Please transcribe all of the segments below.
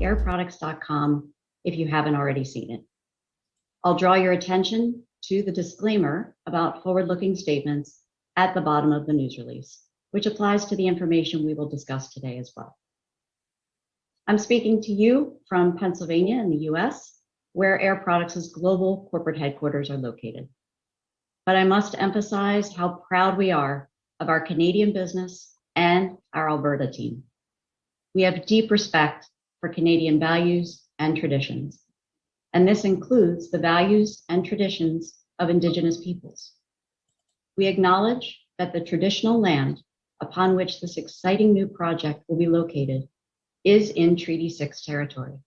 airproducts.com if you haven't already seen it. I'll draw your attention to the disclaimer about forward-looking statements at the bottom of the news release, which applies to the information we will discuss today as well. I'm speaking to you from Pennsylvania in the US, where Air Products' global corporate headquarters are located. But I must emphasize how proud we are of our Canadian business and our Alberta team. We have deep respect for Canadian values and traditions, and this includes the values and traditions of Indigenous peoples. We acknowledge that the traditional land upon which this exciting new project will be located is in Treaty 6 territory.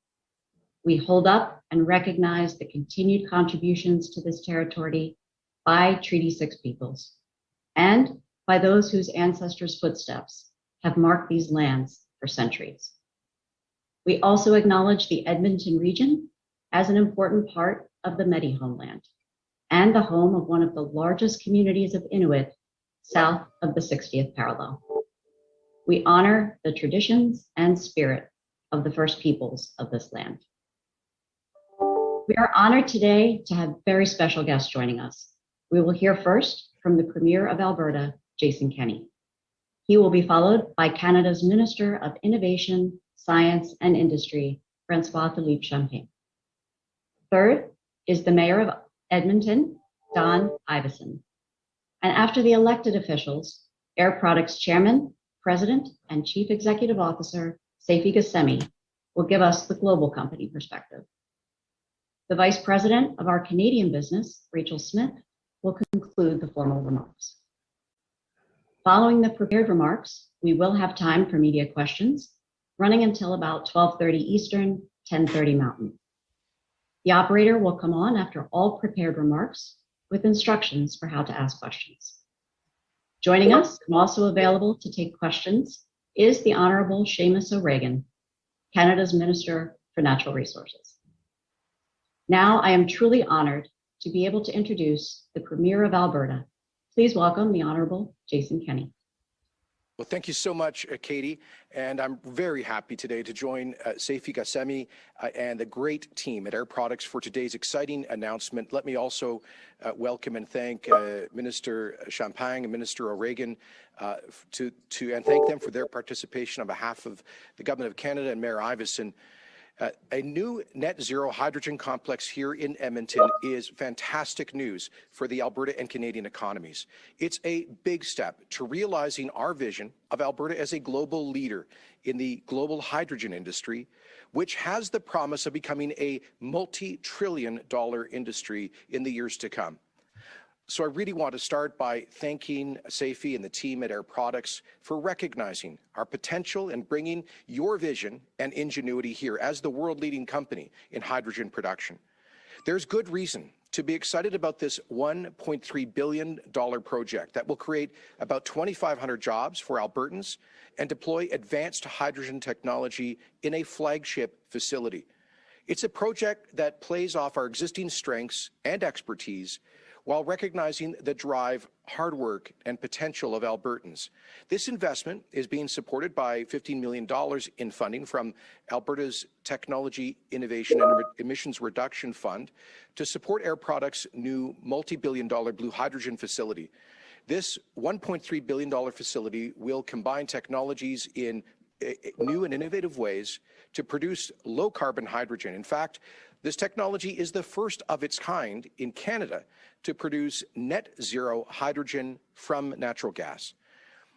We hold up and recognize the continued contributions to this territory by Treaty 6 peoples and by those whose ancestors' footsteps have marked these lands for centuries. We also acknowledge the Edmonton region as an important part of the Métis homeland and the home of one of the largest communities of Inuit south of the 60th parallel. We honor the traditions and spirit of the First Peoples of this land. We are honored today to have very special guests joining us. We will hear first from the Premier of Alberta, Jason Kenney. He will be followed by Canada's Minister of Innovation, Science and Industry, François-Philippe Champagne. Third is the Mayor of Edmonton, Don Iveson. And after the elected officials, Air Products Chairman, President, and Chief Executive Officer, Seifi Ghasemi, will give us the global company perspective. The Vice President of our Canadian business, Rachel Smith, will conclude the formal remarks. Following the prepared remarks, we will have time for media questions, running until about 12:30 Eastern, 10:30 Mountain. The operator will come on after all prepared remarks with instructions for how to ask questions. Joining us and also available to take questions is the Honorable Seamus O'Regan, Canada's Minister for Natural Resources. Now I am truly honored to be able to introduce the Premier of Alberta. Please welcome the Honorable Jason Kenney. Well, thank you so much, Katie, and I'm very happy today to join Seifi Ghasemi and the great team at Air Products for today's exciting announcement. Let me also welcome and thank Minister Champagne and Minister O'Regan and thank them for their participation on behalf of the Government of Canada and Mayor Iveson. A new net zero hydrogen complex here in Edmonton is fantastic news for the Alberta and Canadian economies. It's a big step to realizing our vision of Alberta as a global leader in the global hydrogen industry, which has the promise of becoming a multi-trillion-dollar industry in the years to come. So I really want to start by thanking Seifi and the team at Air Products for recognizing our potential and bringing your vision and ingenuity here as the world-leading company in hydrogen production. There's good reason to be excited about this $1.3 billion project that will create about 2,500 jobs for Albertans and deploy advanced hydrogen technology in a flagship facility. It's a project that plays off our existing strengths and expertise while recognizing the drive, hard work, and potential of Albertans. This investment is being supported by $15 million in funding from Alberta's Technology, Innovation, and Emissions Reduction Fund to support Air Products' new multi-billion-dollar blue hydrogen facility. This $1.3 billion facility will combine technologies in new and innovative ways to produce low-carbon hydrogen. In fact, this technology is the first of its kind in Canada to produce net zero hydrogen from natural gas.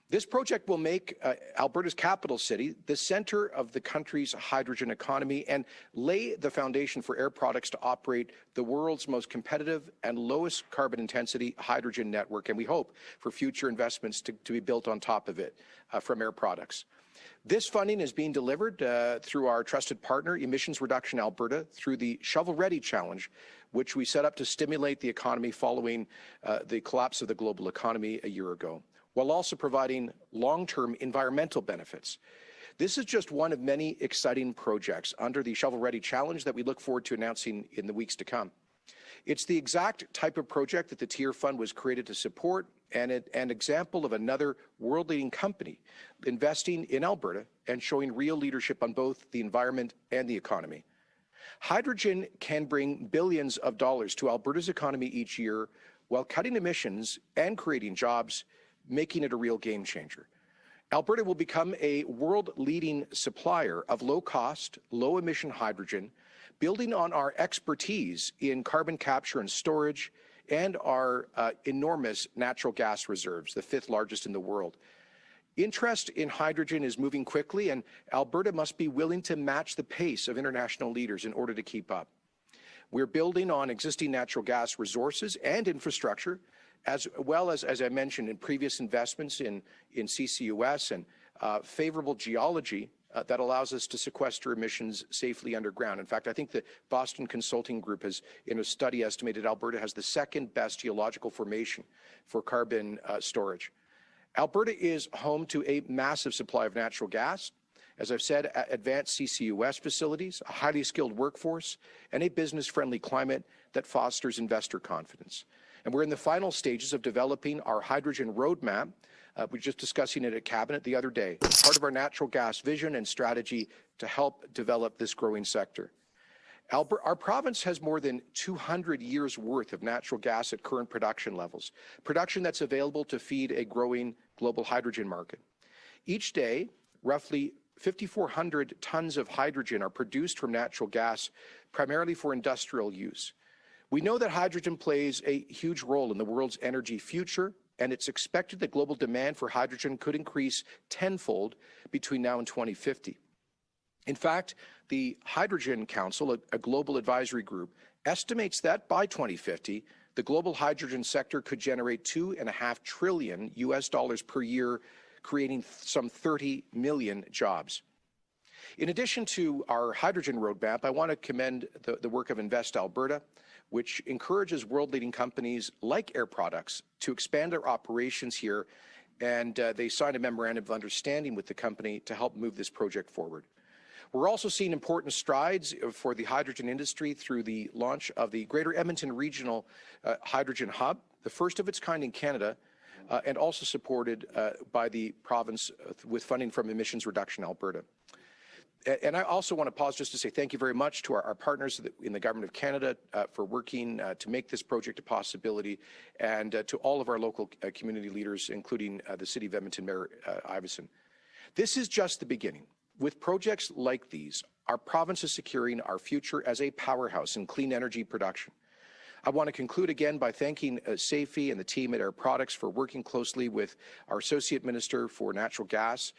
This project will make Alberta's capital city the center of the country's hydrogen economy and lay the foundation for Air Products to operate the world's most competitive and lowest carbon intensity hydrogen network. And we hope for future investments to be built on top of it from Air Products. This funding is being delivered through our trusted partner, Emissions Reduction Alberta, through the Shovel Ready Challenge, which we set up to stimulate the economy following the collapse of the global economy a year ago, while also providing long-term environmental benefits. This is just one of many exciting projects under the Shovel Ready Challenge that we look forward to announcing in the weeks to come. It's the exact type of project that the TIER Fund was created to support and an example of another world-leading company investing in Alberta and showing real leadership on both the environment and the economy. Hydrogen can bring billions of dollars to Alberta's economy each year while cutting emissions and creating jobs, making it a real game changer. Alberta will become a world-leading supplier of low-cost, low-emission hydrogen, building on our expertise in carbon capture and storage and our enormous natural gas reserves, the 5th largest in the world. Interest in hydrogen is moving quickly, and Alberta must be willing to match the pace of international leaders in order to keep up. We're building on existing natural gas resources and infrastructure, as well as I mentioned, in previous investments in CCUS and favorable geology that allows us to sequester emissions safely underground. In fact, I think the Boston Consulting Group has, in a study, estimated Alberta has the 2nd best geological formation for carbon storage. Alberta is home to a massive supply of natural gas, as I've said, advanced CCUS facilities, a highly skilled workforce, and a business-friendly climate that fosters investor confidence. And we're in the final stages of developing our hydrogen roadmap. We were just discussing it at Cabinet the other day, part of our natural gas vision and strategy to help develop this growing sector. Our province has more than 200 years' worth of natural gas at current production levels, production that's available to feed a growing global hydrogen market. Each day, roughly 5,400 tons of hydrogen are produced from natural gas, primarily for industrial use. We know that hydrogen plays a huge role in the world's energy future, and it's expected that global demand for hydrogen could increase tenfold between now and 2050. In fact, the Hydrogen Council, a global advisory group, estimates that by 2050, the global hydrogen sector could generate $2.5 trillion per year, creating some 30 million jobs. In addition to our hydrogen roadmap, I want to commend the work of Invest Alberta, which encourages world-leading companies like Air Products to expand their operations here, and they signed a memorandum of understanding with the company to help move this project forward. We're also seeing important strides for the hydrogen industry through the launch of the Greater Edmonton Regional Hydrogen Hub, the first of its kind in Canada, and also supported by the province with funding from Emissions Reduction Alberta. And I also want to pause just to say thank you very much to our partners in the Government of Canada for working to make this project a possibility, and to all of our local community leaders, including the City of Edmonton Mayor Iveson. This is just the beginning. With projects like these, our province is securing our future as a powerhouse in clean energy production. I want to conclude again by thanking Seifi and the team at Air Products for working closely with our Associate Minister for Natural Gas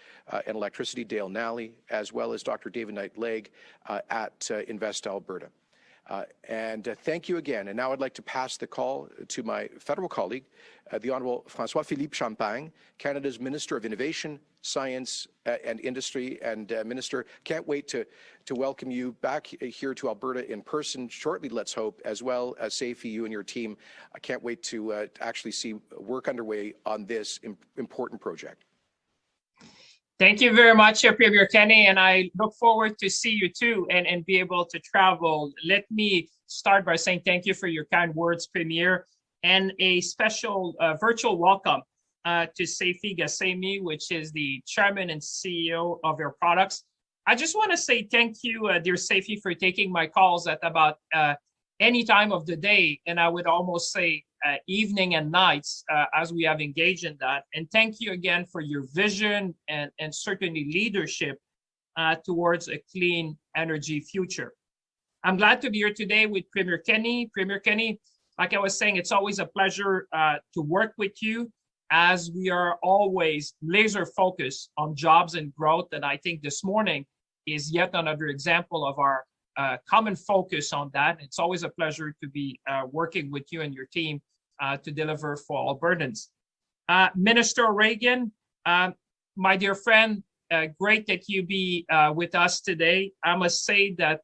and Electricity, Dale Nally, as well as Dr. David Knight-Legg at Invest Alberta. Thank you again. And now I'd like to pass the call to my federal colleague, the Honourable François-Philippe Champagne, Canada's Minister of Innovation, Science and Industry. And Minister, can't wait to welcome you back here to Alberta in person shortly, let's hope, as well as Seifi, you and your team. I can't wait to actually see work underway on this important project. Thank you very much, Premier Kenney, and I look forward to see you too and be able to travel. Let me start by saying thank you for your kind words, Premier, and a special virtual welcome to Seifi Ghasemi, which is the Chairman and CEO of Air Products. I just want to say thank you, dear Seifi, for taking my calls at about any time of the day, and I would almost say evening and nights as we have engaged in that. And thank you again for your vision and certainly leadership towards a clean energy future. I'm glad to be here today with Premier Kenney. Premier Kenney, like I was saying, it's always a pleasure to work with you, as we are always laser focused on jobs and growth. And I think this morning is yet another example of our common focus on that. It's always a pleasure to be working with you and your team to deliver for Albertans. Minister Reagan, my dear friend, great that you be with us today. I must say that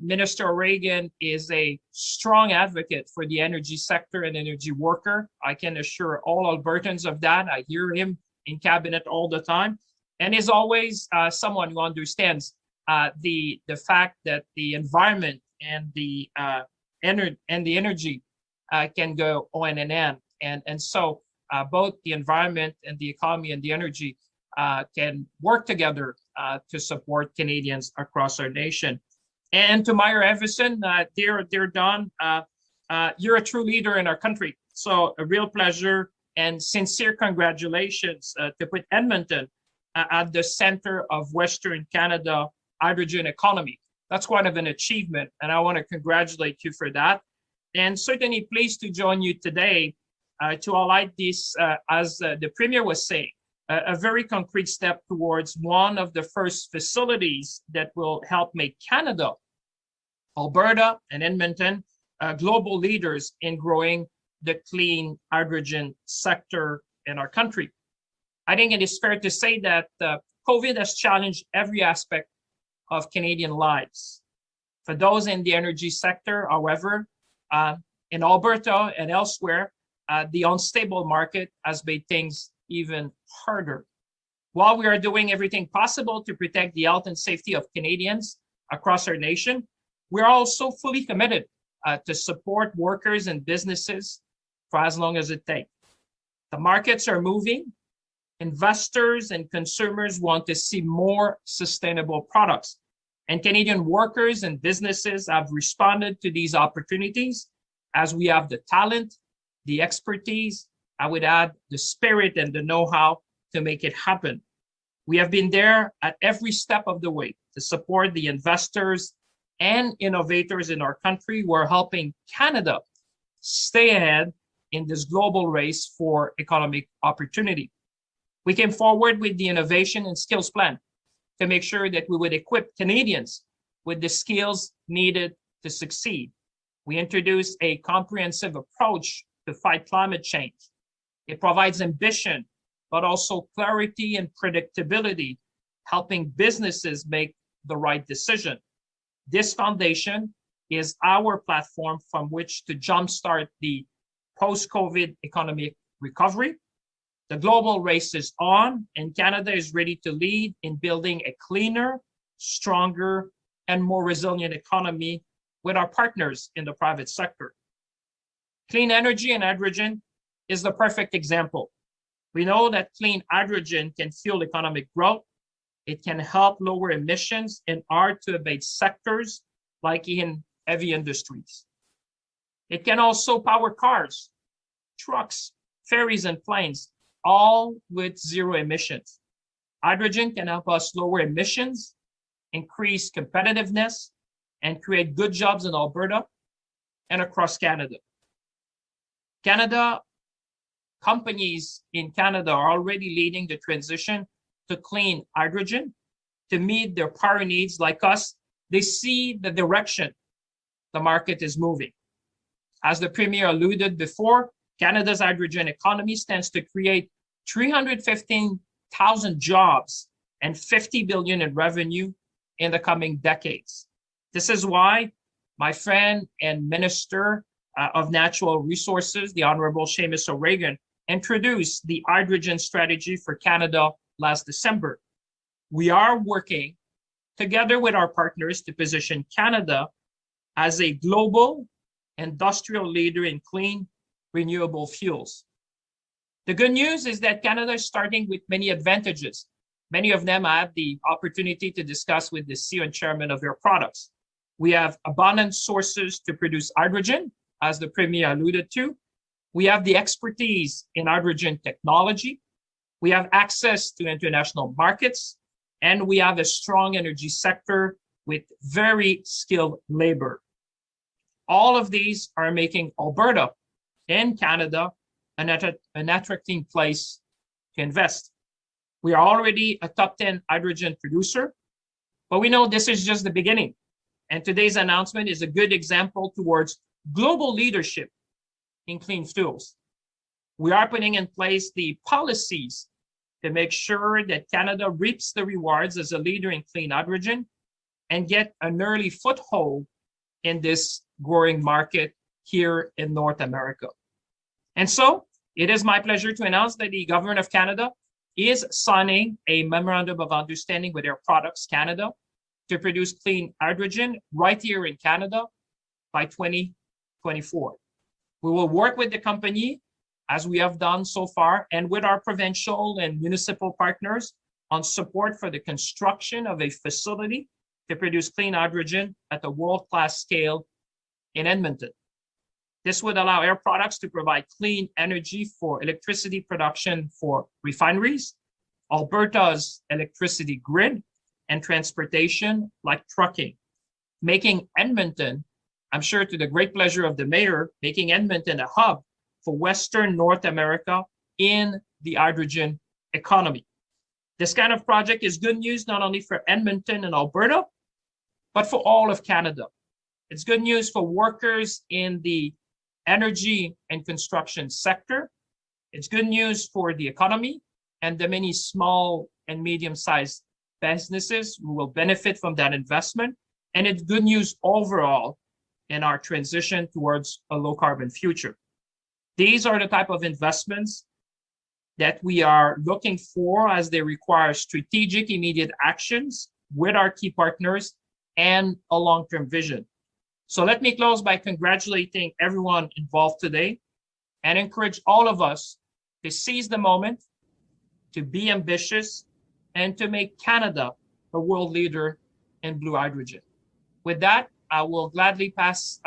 Minister Reagan is a strong advocate for the energy sector and energy worker. I can assure all Albertans of that. I hear him in cabinet all the time, and is always someone who understands the fact that the environment and the energy can go on and on. And so both the environment and the economy and the energy can work together to support Canadians across our nation. And to Meyer Everson, dear Don, you're a true leader in our country. So a real pleasure and sincere congratulations to put Edmonton at the center of Western Canada hydrogen economy. That's quite of an achievement, and I want to congratulate you for that. And certainly pleased to join you today to highlight this, as the Premier was saying, a very concrete step towards one of the first facilities that will help make Canada, Alberta, and Edmonton global leaders in growing the clean hydrogen sector in our country. I think it is fair to say that COVID has challenged every aspect of Canadian lives. For those in the energy sector, however, in Alberta and elsewhere, the unstable market has made things even harder. While we are doing everything possible to protect the health and safety of Canadians across our nation, we are also fully committed to support workers and businesses for as long as it takes. The markets are moving. Investors and consumers want to see more sustainable products. And Canadian workers and businesses have responded to these opportunities as we have the talent, the expertise, I would add the spirit and the know-how to make it happen. We have been there at every step of the way to support the investors and innovators in our country who are helping Canada stay ahead in this global race for economic opportunity. We came forward with the innovation and skills plan to make sure that we would equip Canadians with the skills needed to succeed. We introduced a comprehensive approach to fight climate change. It provides ambition, but also clarity and predictability, helping businesses make the right decision. This foundation is our platform from which to jumpstart the post-COVID economic recovery. The global race is on, and Canada is ready to lead in building a cleaner, stronger, and more resilient economy with our partners in the private sector. Clean energy and hydrogen is the perfect example. We know that clean hydrogen can fuel economic growth. It can help lower emissions in hard-to-abate sectors like in heavy industries. It can also power cars, trucks, ferries, and planes, all with zero emissions. Hydrogen can help us lower emissions, increase competitiveness, and create good jobs in Alberta and across Canada. Companies in Canada are already leading the transition to clean hydrogen to meet their power needs. Like us, they see the direction the market is moving. As the Premier alluded before, Canada's hydrogen economy stands to create 315,000 jobs and $50 billion in revenue in the coming decades. This is why my friend and Minister of Natural Resources, the Honorable Seamus O'Regan, introduced the hydrogen strategy for Canada last December. We are working together with our partners to position Canada as a global industrial leader in clean, renewable fuels. The good news is that Canada is starting with many advantages. Many of them I have the opportunity to discuss with the CEO and Chairman of Air Products. We have abundant sources to produce hydrogen, as the Premier alluded to. We have the expertise in hydrogen technology. We have access to international markets, and we have a strong energy sector with very skilled labor. All of these are making Alberta and Canada an attractive place to invest. We are already a top 10 hydrogen producer, but we know this is just the beginning. And today's announcement is a good example towards global leadership in clean fuels. We are putting in place the policies to make sure that Canada reaps the rewards as a leader in clean hydrogen and get an early foothold in this growing market here in North America. And so it is my pleasure to announce that the Government of Canada is signing a memorandum of understanding with Air Products Canada to produce clean hydrogen right here in Canada by 2024. We will work with the company as we have done so far, and with our provincial and municipal partners on support for the construction of a facility to produce clean hydrogen at a world-class scale in Edmonton. This would allow Air Products to provide clean energy for electricity production for refineries, Alberta's electricity grid, and transportation like trucking, making Edmonton, I'm sure to the great pleasure of the mayor, making Edmonton a hub for Western North America in the hydrogen economy. This kind of project is good news not only for Edmonton and Alberta, but for all of Canada. It's good news for workers in the energy and construction sector. It's good news for the economy and the many small and medium-sized businesses who will benefit from that investment. And it's good news overall in our transition towards a low-carbon future. These are the type of investments that we are looking for as they require strategic, immediate actions with our key partners and a long-term vision. So let me close by congratulating everyone involved today and encourage all of us to seize the moment, to be ambitious, and to make Canada a world leader in blue hydrogen. With that, I will gladly pass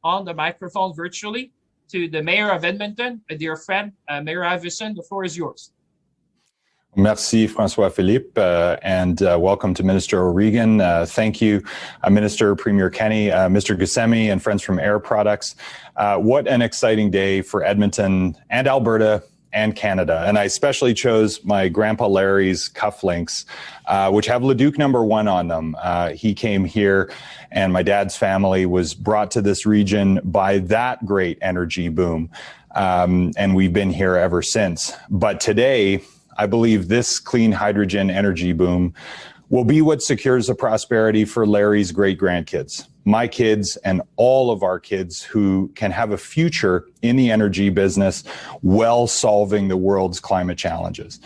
on the microphone virtually to the Mayor of Edmonton, a dear friend, Mayor Iveson. The floor is yours. Merci, François-Philippe, and welcome to Minister O'Regan. Thank you, Minister, Premier Kenny, Mr. Ghasemi, and friends from Air Products. What an exciting day for Edmonton and Alberta and Canada. And I especially chose my Grandpa Larry's cufflinks, which have Leduc #1 on them. He came here, and my dad's family was brought to this region by that great energy boom. And we've been here ever since. But today, I believe this clean hydrogen energy boom will be what secures the prosperity for Larry's great-grandkids, my kids, and all of our kids who can have a future in the energy business while solving the world's climate challenges.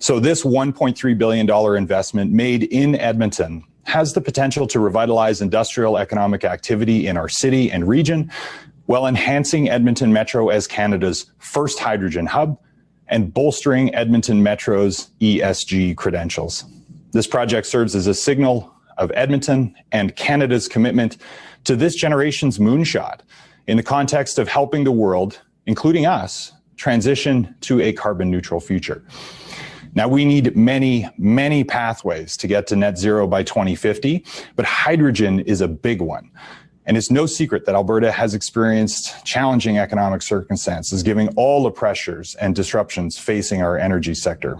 So this $1.3 billion investment made in Edmonton has the potential to revitalize industrial economic activity in our city and region while enhancing Edmonton Metro as Canada's first hydrogen hub and bolstering Edmonton Metro's ESG credentials. This project serves as a signal of Edmonton and Canada's commitment to this generation's moonshot in the context of helping the world, including us, transition to a carbon neutral future. Now, we need many, many pathways to get to net zero by 2050, but hydrogen is a big one. And it's no secret that Alberta has experienced challenging economic circumstances, given all the pressures and disruptions facing our energy sector.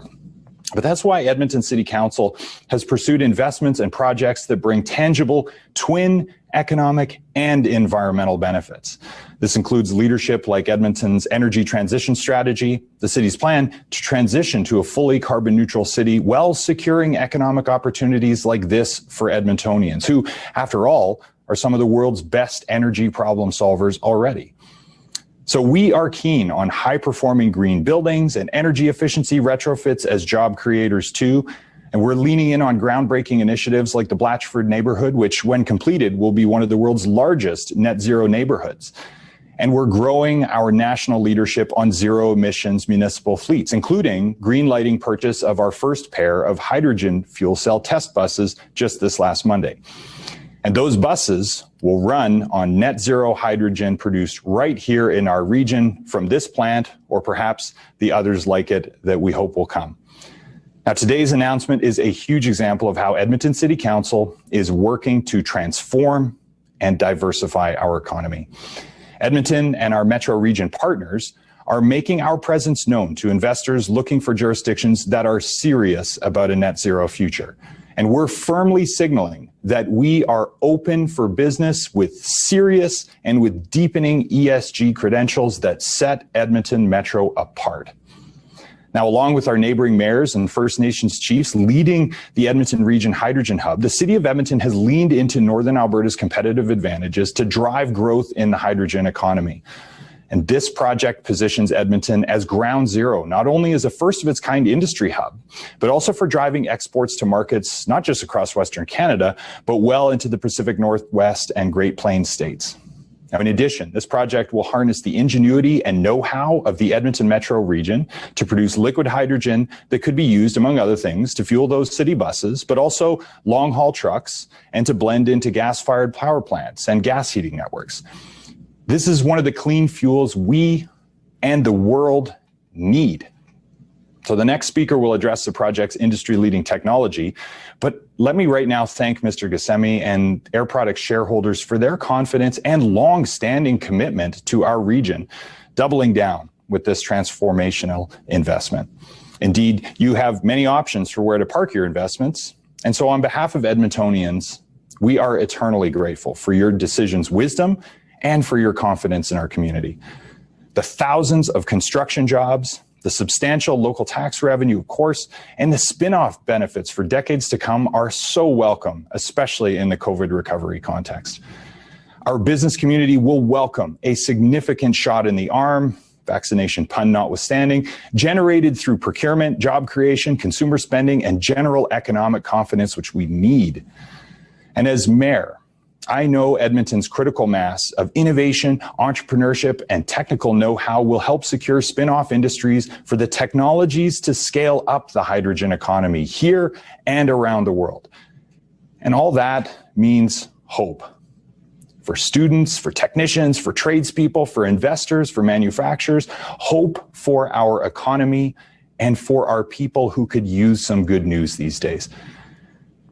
But that's why Edmonton City Council has pursued investments and projects that bring tangible twin economic and environmental benefits. This includes leadership like Edmonton's energy transition strategy, the city's plan to transition to a fully carbon neutral city while securing economic opportunities like this for Edmontonians, who, after all, are some of the world's best energy problem solvers already. So we are keen on high-performing green buildings and energy efficiency retrofits as job creators too, and we're leaning in on groundbreaking initiatives like the Blatchford neighborhood, which when completed will be one of the world's largest net zero neighborhoods. And we're growing our national leadership on zero emissions municipal fleets, including green lighting purchase of our first pair of hydrogen fuel cell test buses just this last Monday. And those buses will run on net zero hydrogen produced right here in our region from this plant, or perhaps the others like it that we hope will come. Now, today's announcement is a huge example of how Edmonton City Council is working to transform and diversify our economy. Edmonton and our Metro region partners are making our presence known to investors looking for jurisdictions that are serious about a net zero future. And we're firmly signaling that we are open for business with serious and with deepening ESG credentials that set Edmonton Metro apart. Now, along with our neighboring mayors and First Nations chiefs leading the Edmonton Region Hydrogen Hub, the City of Edmonton has leaned into Northern Alberta's competitive advantages to drive growth in the hydrogen economy. And this project positions Edmonton as ground zero, not only as a first-of-its-kind industry hub, but also for driving exports to markets not just across Western Canada, but well into the Pacific Northwest and Great Plains states. Now, in addition, this project will harness the ingenuity and know-how of the Edmonton metro region to produce liquid hydrogen that could be used, among other things, to fuel those city buses, but also long-haul trucks and to blend into gas-fired power plants and gas heating networks. This is one of the clean fuels we and the world need. So the next speaker will address the project's industry-leading technology, but let me right now thank Mr. Ghasemi and Air Products shareholders for their confidence and long-standing commitment to our region, doubling down with this transformational investment. Indeed, you have many options for where to park your investments, and so on behalf of Edmontonians, we are eternally grateful for your decisions' wisdom and for your confidence in our community. The thousands of construction jobs, the substantial local tax revenue, of course, and the spin-off benefits for decades to come are so welcome, especially in the COVID recovery context. Our business community will welcome a significant shot in the arm, vaccination pun notwithstanding, generated through procurement, job creation, consumer spending, and general economic confidence, which we need. And as mayor, I know Edmonton's critical mass of innovation, entrepreneurship, and technical know-how will help secure spin-off industries for the technologies to scale up the hydrogen economy here and around the world. And all that means hope for students, for technicians, for tradespeople, for investors, for manufacturers, hope for our economy and for our people who could use some good news these days.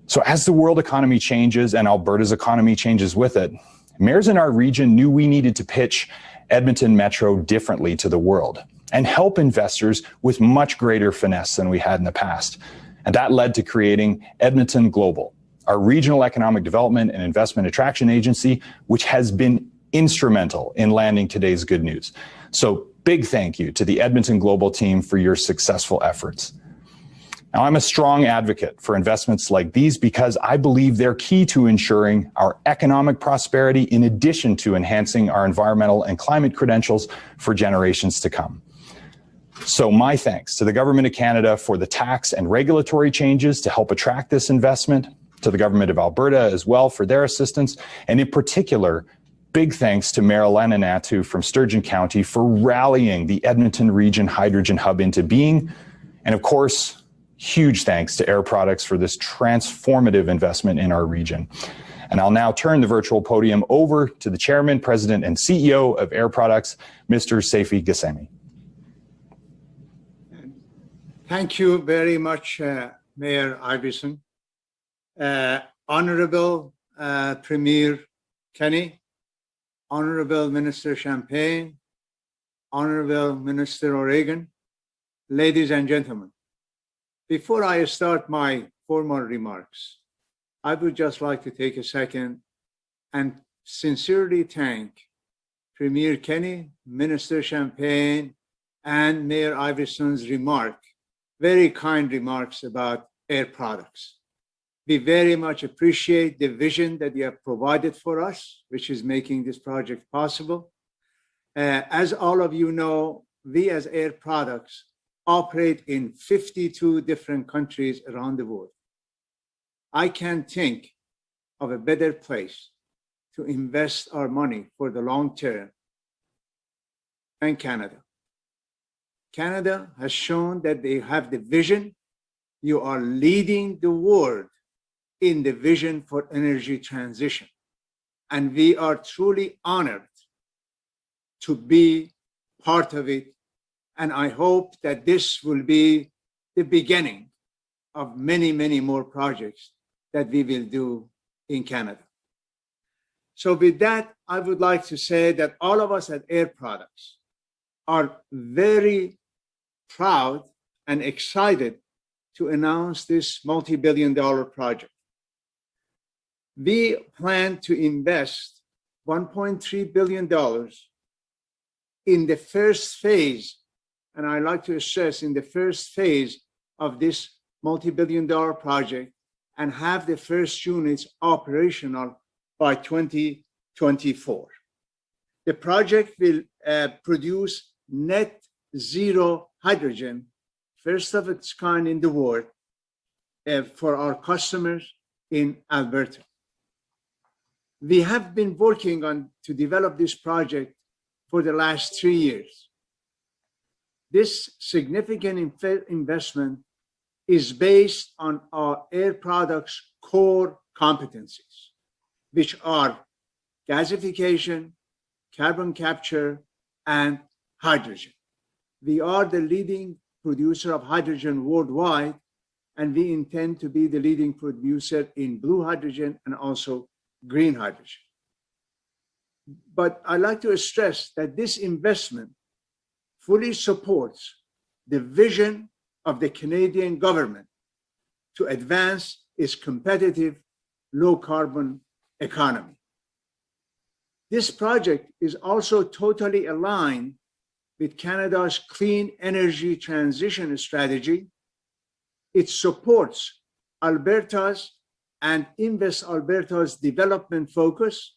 So as the world economy changes and Alberta's economy changes with it, mayors in our region knew we needed to pitch Edmonton Metro differently to the world and help investors with much greater finesse than we had in the past. And that led to creating Edmonton Global, our regional economic development and investment attraction agency, which has been instrumental in landing today's good news. So big thank you to the Edmonton Global team for your successful efforts. Now, I'm a strong advocate for investments like these because I believe they're key to ensuring our economic prosperity in addition to enhancing our environmental and climate credentials for generations to come. So my thanks to the Government of Canada for the tax and regulatory changes to help attract this investment, to the Government of Alberta as well for their assistance, and in particular, big thanks to Mayor Alana Natu from Sturgeon County for rallying the Edmonton Region Hydrogen Hub into being, and of course, huge thanks to Air Products for this transformative investment in our region. And I'll now turn the virtual podium over to the Chairman, President, and CEO of Air Products, Mr. Seifi Ghasemi. Thank you very much, Mayor Iveson. Honorable Premier Kenny, Honorable Minister Champagne, Honorable Minister O'Regan, ladies and gentlemen. Before I start my formal remarks, I would just like to take a second and sincerely thank Premier Kenny, Minister Champagne, and Mayor Iveson's very kind remarks about Air Products. We very much appreciate the vision that you have provided for us, which is making this project possible. As all of you know, we as Air Products operate in 52 different countries around the world. I can't think of a better place to invest our money for the long term than Canada. Canada has shown that they have the vision. You are leading the world in the vision for energy transition. And we are truly honored to be part of it. And I hope that this will be the beginning of many, many more projects that we will do in Canada. So with that, I would like to say that all of us at Air Products are very proud and excited to announce this multi-billion-dollar project. We plan to invest $1.3 billion in the first phase, and I like to stress in the first phase of this multi-billion-dollar project, and have the first units operational by 2024. The project will produce net zero hydrogen, first of its kind in the world, for our customers in Alberta. We have been working to develop this project for the last 3 years. This significant investment is based on our Air Products core competencies, which are gasification, carbon capture, and hydrogen. We are the leading producer of hydrogen worldwide, and we intend to be the leading producer in blue hydrogen and also green hydrogen. But I'd like to stress that this investment fully supports the vision of the Canadian government to advance its competitive low carbon economy. This project is also totally aligned with Canada's clean energy transition strategy. It supports Alberta's and Invest Alberta's development focus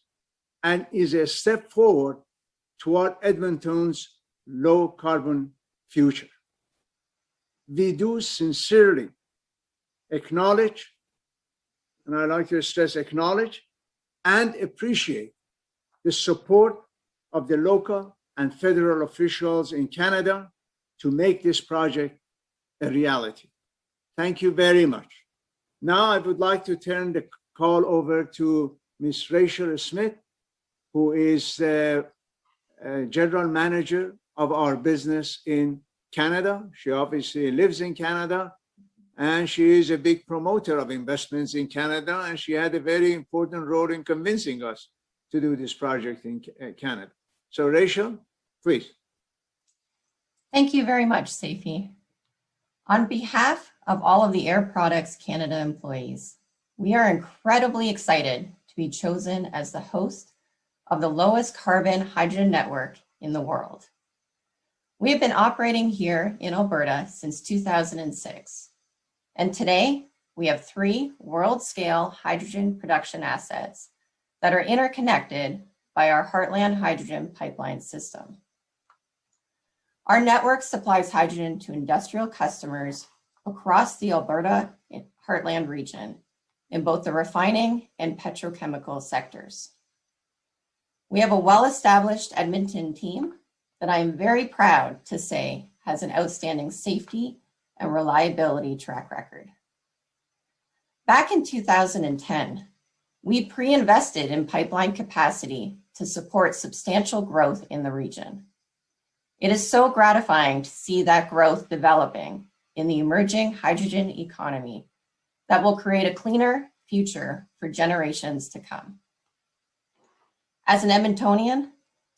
and is a step forward toward Edmonton's low carbon future. We do sincerely acknowledge, and I like to stress acknowledge, and appreciate the support of the local and federal officials in Canada to make this project a reality. Thank you very much. Now I would like to turn the call over to Ms. Rachel Smith, who is the general manager of our business in Canada. She obviously lives in Canada, and she is a big promoter of investments in Canada, and she had a very important role in convincing us to do this project in Canada. So Rachel, please. Thank you very much, Seifi. On behalf of all of the Air Products Canada employees, we are incredibly excited to be chosen as the host of the lowest carbon hydrogen network in the world. We have been operating here in Alberta since 2006, and today we have 3 world-scale hydrogen production assets that are interconnected by our Heartland Hydrogen Pipeline system. Our network supplies hydrogen to industrial customers across the Alberta Heartland region in both the refining and petrochemical sectors. We have a well-established Edmonton team that I am very proud to say has an outstanding safety and reliability track record. Back in 2010, we pre-invested in pipeline capacity to support substantial growth in the region. It is so gratifying to see that growth developing in the emerging hydrogen economy that will create a cleaner future for generations to come. As an Edmontonian,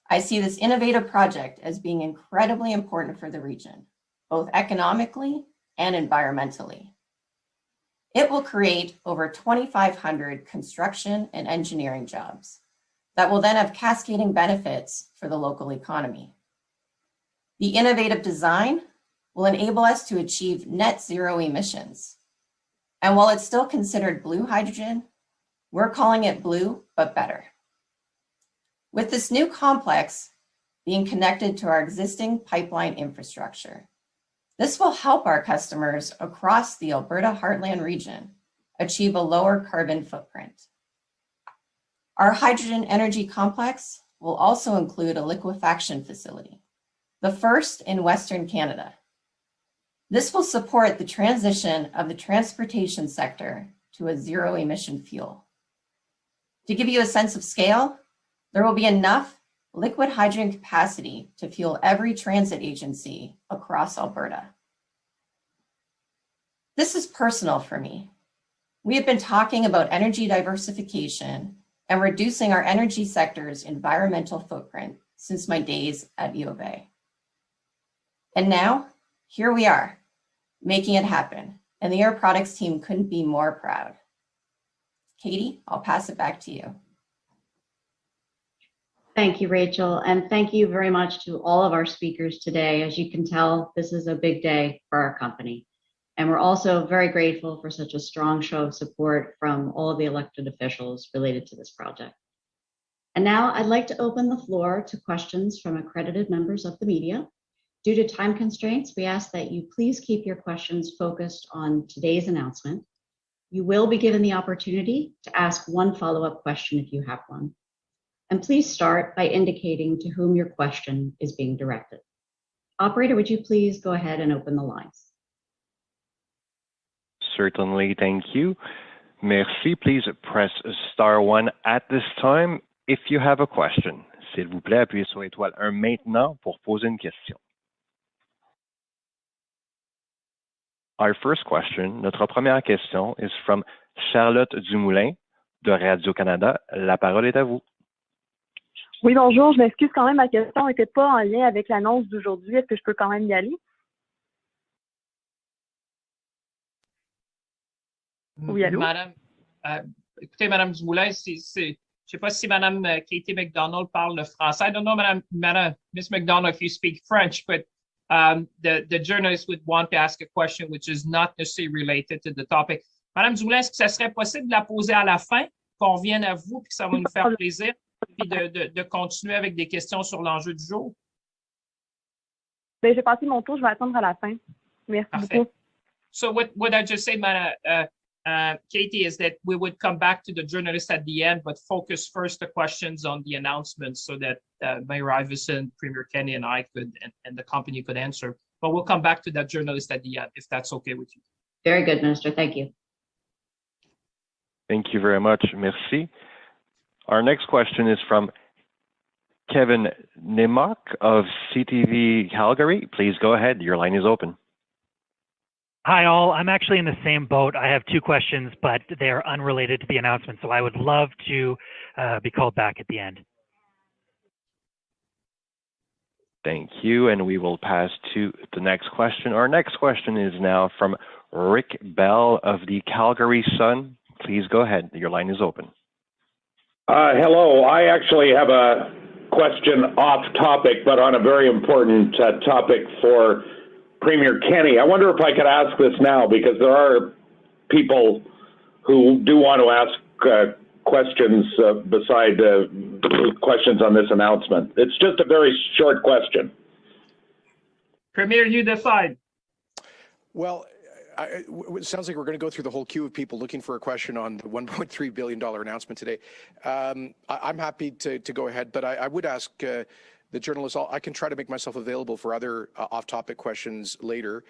I see this innovative project as being incredibly important for the region, both economically and environmentally. It will create over 2,500 construction and engineering jobs that will then have cascading benefits for the local economy. The innovative design will enable us to achieve net zero emissions. And while it's still considered blue hydrogen, we're calling it blue, but better. With this new complex being connected to our existing pipeline infrastructure, this will help our customers across the Alberta Heartland region achieve a lower carbon footprint. Our hydrogen energy complex will also include a liquefaction facility, the first in Western Canada. This will support the transition of the transportation sector to a zero emission fuel. To give you a sense of scale, there will be enough liquid hydrogen capacity to fuel every transit agency across Alberta. This is personal for me. We have been talking about energy diversification and reducing our energy sector's environmental footprint since my days at U of A. And now, here we are, making it happen, and the Air Products team couldn't be more proud. Katie, I'll pass it back to you. Thank you, Rachel, and thank you very much to all of our speakers today. As you can tell, this is a big day for our company. And we're also very grateful for such a strong show of support from all of the elected officials related to this project. And now I'd like to open the floor to questions from accredited members of the media. Due to time constraints, we ask that you please keep your questions focused on today's announcement. You will be given the opportunity to ask one follow-up question if you have one. And please start by indicating to whom your question is being directed. Operator, would you please go ahead and open the lines? Certainly, thank you. Merci. Please press *1 at this time if you have a question. S'il vous plaît, appuyez sur étoile 1 maintenant pour poser une question. Our first question, notre première question, is from Charlotte Dumoulin de Radio-Canada. La parole est à vous. Oui, bonjour. Je m'excuse quand même, ma question n'était pas en lien avec l'annonce d'aujourd'hui. Est-ce que je peux quand même y aller? Oui, allô? Madame, écoutez, Madame Dumoulin, je ne sais pas si Madame Katie McDonald parle le français. I don't know, Miss McDonald, if you speak French, but the journalist would want to ask a question which is not necessarily related to the topic. Madame Dumoulin, est-ce que ça serait possible de la poser à la fin, qu'on revienne à vous, puis que ça va nous faire plaisir, puis de continuer avec des questions sur l'enjeu du jour? Ben, j'ai passé mon tour, je vais attendre à la fin. Merci beaucoup. So what I just said, Katie, is that we would come back to the journalist at the end, but focus first the questions on the announcements so that Mayor Iveson, Premier Kenney, and I could, and the company could answer. But we'll come back to that journalist at the end, if that's okay with you. Very good, Minister. Thank you. Thank you very much. Merci. Our next question is from Kevin Nimmock of CTV Calgary. Please go ahead. Your line is open. Hi, all. I'm actually in the same boat. I have two questions, but they're unrelated to the announcement, so I would love to be called back at the end. Thank you, and we will pass to the next question. Our next question is now from Rick Bell of the Calgary Sun. Please go ahead. Your line is open. Hello. I actually have a question off topic, but on a very important topic for Premier Kenney. I wonder if I could ask this now, because there are people who do want to ask questions beside questions on this announcement. It's just a very short question. Premier, you decide. Well, it sounds like we're going to go through the whole queue of people looking for a question on the $1.3 billion announcement today. I'm happy to go ahead, but I would ask the journalists, I can try to make myself available for other off-topic questions later,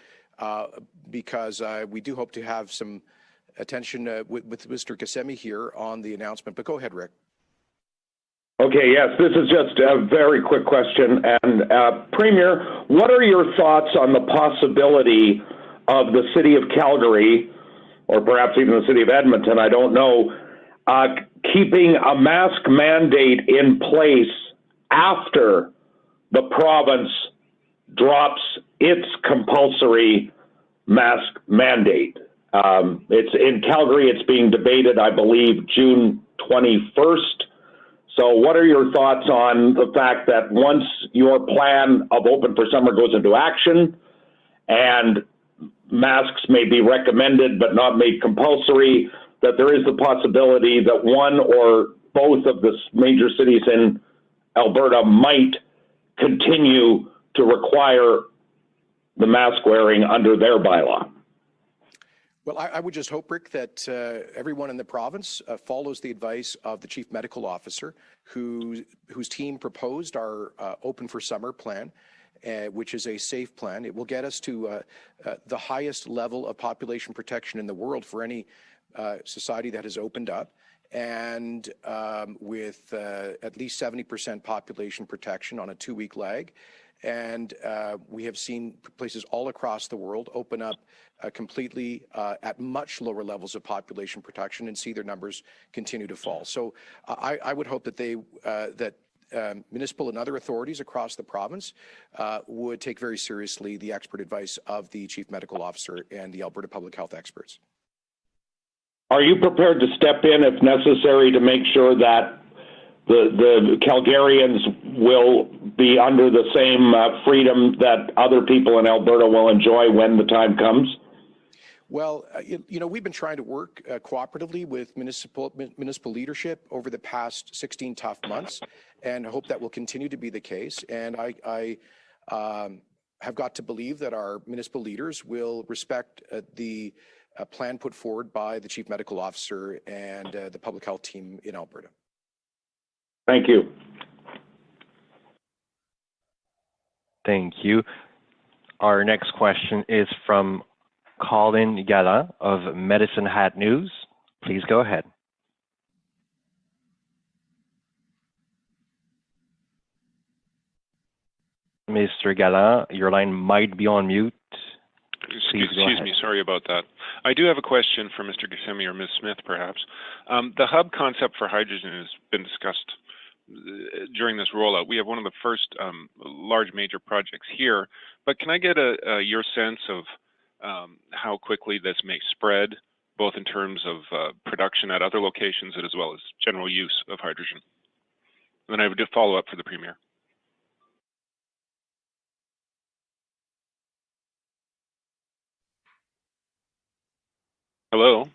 because we do hope to have some attention with Mr. Ghasemi here on the announcement. But go ahead, Rick. Okay, yes, this is just a very quick question. And Premier, what are your thoughts on the possibility of the city of Calgary, or perhaps even the city of Edmonton, I don't know, keeping a mask mandate in place after the province drops its compulsory mask mandate? It's in Calgary, it's being debated, I believe, June 21st. So what are your thoughts on the fact that once your plan of Open for Summer goes into action and masks may be recommended but not made compulsory, that there is the possibility that one or both of the major cities in Alberta might continue to require the mask wearing under their bylaw? Well, I would just hope, Rick, that everyone in the province follows the advice of the Chief Medical Officer, whose team proposed our Open for Summer plan, which is a safe plan. It will get us to the highest level of population protection in the world for any society that has opened up, and with at least 70% population protection on a 2-week lag. And we have seen places all across the world open up completely at much lower levels of population protection and see their numbers continue to fall. So I would hope that that municipal and other authorities across the province would take very seriously the expert advice of the Chief Medical Officer and the Alberta Public Health experts. Are you prepared to step in if necessary to make sure that the Calgarians will be under the same freedom that other people in Alberta will enjoy when the time comes? Well, you know, we've been trying to work cooperatively with municipal leadership over the past 16 tough months, and I hope that will continue to be the case. And I have got to believe that our municipal leaders will respect the plan put forward by the Chief Medical Officer and the public health team in Alberta. Thank you. Thank you. Our next question is from Colin Gallant of Medicine Hat News. Please go ahead. Mr. Gallant, your line might be on mute. Excuse me, sorry about that. I do have a question for Mr. Ghasemi or Ms. Smith, perhaps. The hub concept for hydrogen has been discussed during this rollout. We have one of the first large major projects here, but can I get your sense of how quickly this may spread, both in terms of production at other locations as well as general use of hydrogen? And then I have a follow-up for the Premier. Hello?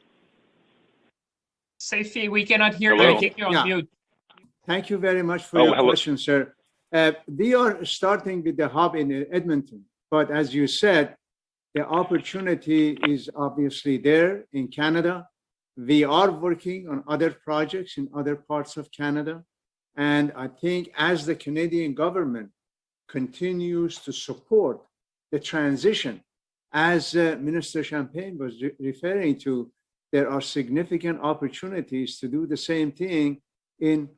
Seifi, we cannot hear Hello? you. I think you're on mute. Thank you very much for your question, sir. We are starting with the hub in Edmonton, but as you said, the opportunity is obviously there in Canada. We are working on other projects in other parts of Canada. And I think as the Canadian government continues to support the transition, as Minister Champagne was referring to, there are significant opportunities to do the same thing in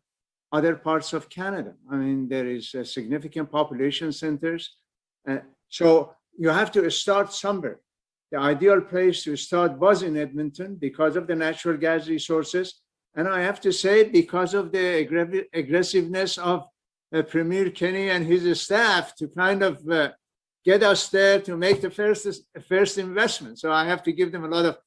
other parts of Canada. I mean, there is significant population centers. So you have to start somewhere. The ideal place to start was in Edmonton because of the natural gas resources. And I have to say, because of the aggressiveness of Premier Kenney and his staff to kind of get us there to make the first investment. So I have to give them a lot of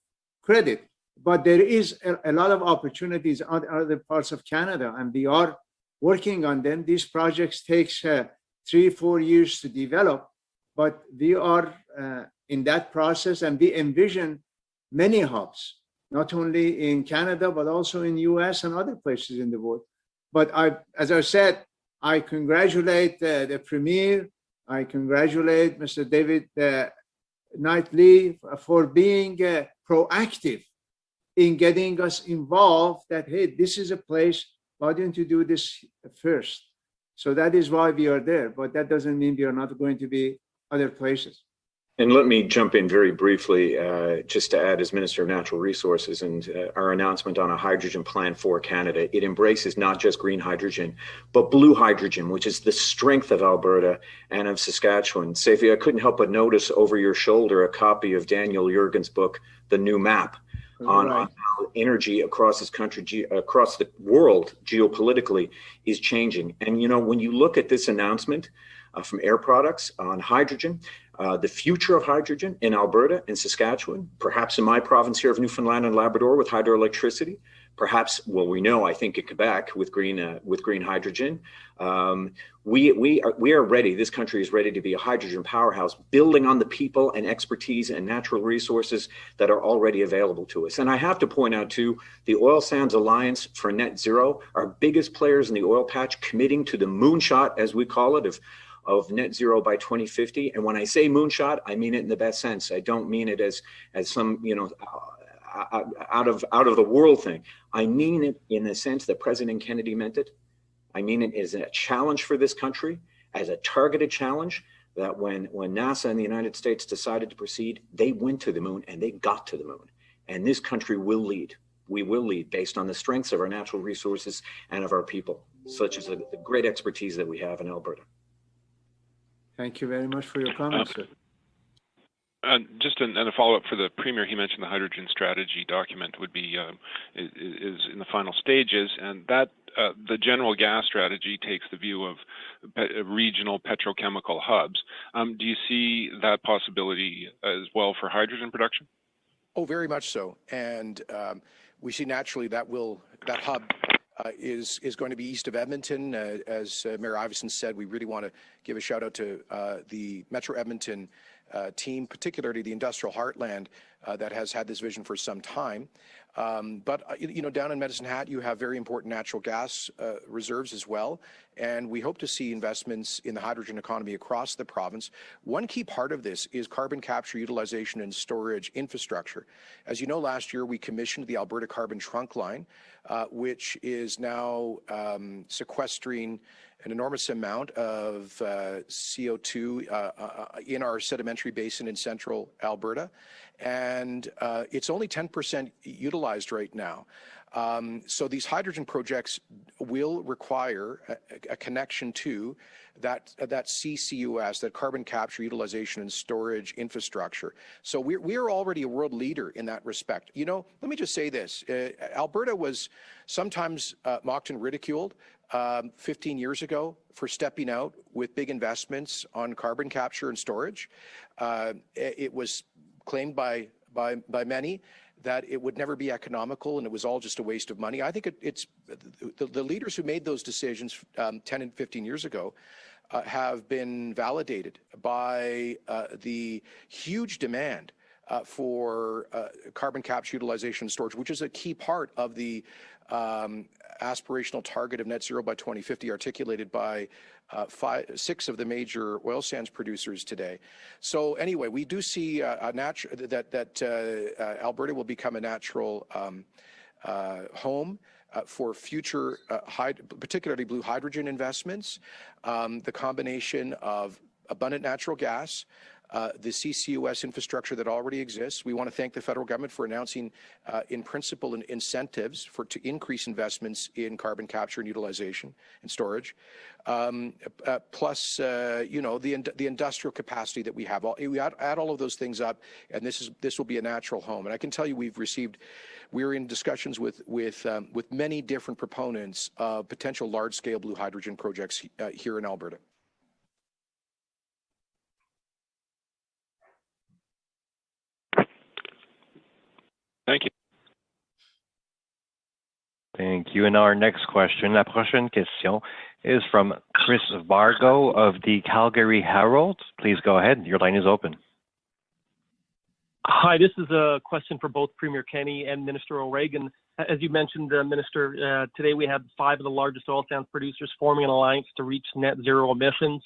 credit. But there is a lot of opportunities in other parts of Canada, and we are working on them. These projects take 3-4 years to develop, but we are in that process, and we envision many hubs, not only in Canada, but also in the US and other places in the world. But as I said, I congratulate the Premier. I congratulate Mr. David Knight-Lee for being proactive in getting us involved that, hey, this is a place, why don't you do this first? So that is why we are there, but that doesn't mean we are not going to be other places. And let me jump in very briefly, just to add as Minister of Natural Resources and our announcement on a hydrogen plan for Canada. It embraces not just green hydrogen, but blue hydrogen, which is the strength of Alberta and of Saskatchewan. Seifi, I couldn't help but notice over your shoulder a copy of Daniel Jurgen's book, The New Map, on how energy across this country, across the world geopolitically is changing. And, you know, when you look at this announcement from Air Products on hydrogen, the future of hydrogen in Alberta and Saskatchewan, perhaps in my province here of Newfoundland and Labrador with hydroelectricity, perhaps, well, we know, I think, in Quebec with green hydrogen. We are ready. This country is ready to be a hydrogen powerhouse, building on the people and expertise and natural resources that are already available to us. And I have to point out, too, the Oil Sands Alliance for Net Zero, our biggest players in the oil patch, committing to the moonshot, as we call it, of net zero by 2050. And when I say moonshot, I mean it in the best sense. I don't mean it as some, you know, out of the world thing. I mean it in the sense that President Kennedy meant it. I mean it as a challenge for this country, as a targeted challenge, that when NASA and the United States decided to proceed, they went to the moon and they got to the moon. And this country will lead. We will lead based on the strengths of our natural resources and of our people, such as the great expertise that we have in Alberta. Thank you very much for your comments, sir. Just a follow-up for the Premier, he mentioned the hydrogen strategy document would be is in the final stages, and that the general gas strategy takes the view of regional petrochemical hubs. Do you see that possibility as well for hydrogen production? Oh, very much so. And we see naturally that hub is going to be east of Edmonton. As Mayor Iveson said, we really want to give a shout out to the Metro Edmonton team, particularly the Industrial Heartland, that has had this vision for some time. But down in Medicine Hat, you have very important natural gas reserves as well, and we hope to see investments in the hydrogen economy across the province. One key part of this is carbon capture, utilization, and storage infrastructure. As you know, last year we commissioned the Alberta Carbon Trunk Line, which is now sequestering an enormous amount of CO2 in our sedimentary basin in central Alberta, and it's only 10% utilized right now. So these hydrogen projects will require a connection to that CCUS, that carbon capture, utilization, and storage infrastructure. So we're already a world leader in that respect. Let me just say this. Alberta was sometimes mocked and ridiculed 15 years ago for stepping out with big investments on carbon capture and storage. It was claimed by many that it would never be economical and it was all just a waste of money. I think it's the leaders who made those decisions 10 and 15 years ago have been validated by the huge demand for carbon capture, utilization, and storage, which is a key part of the aspirational target of net zero by 2050 articulated by 6 of the major oil sands producers today. So anyway, we do see that Alberta will become a natural home for future, particularly blue hydrogen investments, the combination of abundant natural gas, the CCUS infrastructure that already exists. We want to thank the federal government for announcing, in principle, incentives to increase investments in carbon capture and utilization and storage, plus the industrial capacity that we have. We add all of those things up, and this will be a natural home. And I can tell you, we're in discussions with many different proponents of potential large-scale blue hydrogen projects here in Alberta. Thank you. Thank you. And our next question, la prochaine question, is from Chris Vargo of the Calgary Herald. Please go ahead. Your line is open. Hi, this is a question for both Premier Kenney and Minister O'Regan. As you mentioned, Minister, today we have 5 of the largest oil sands producers forming an alliance to reach net zero emissions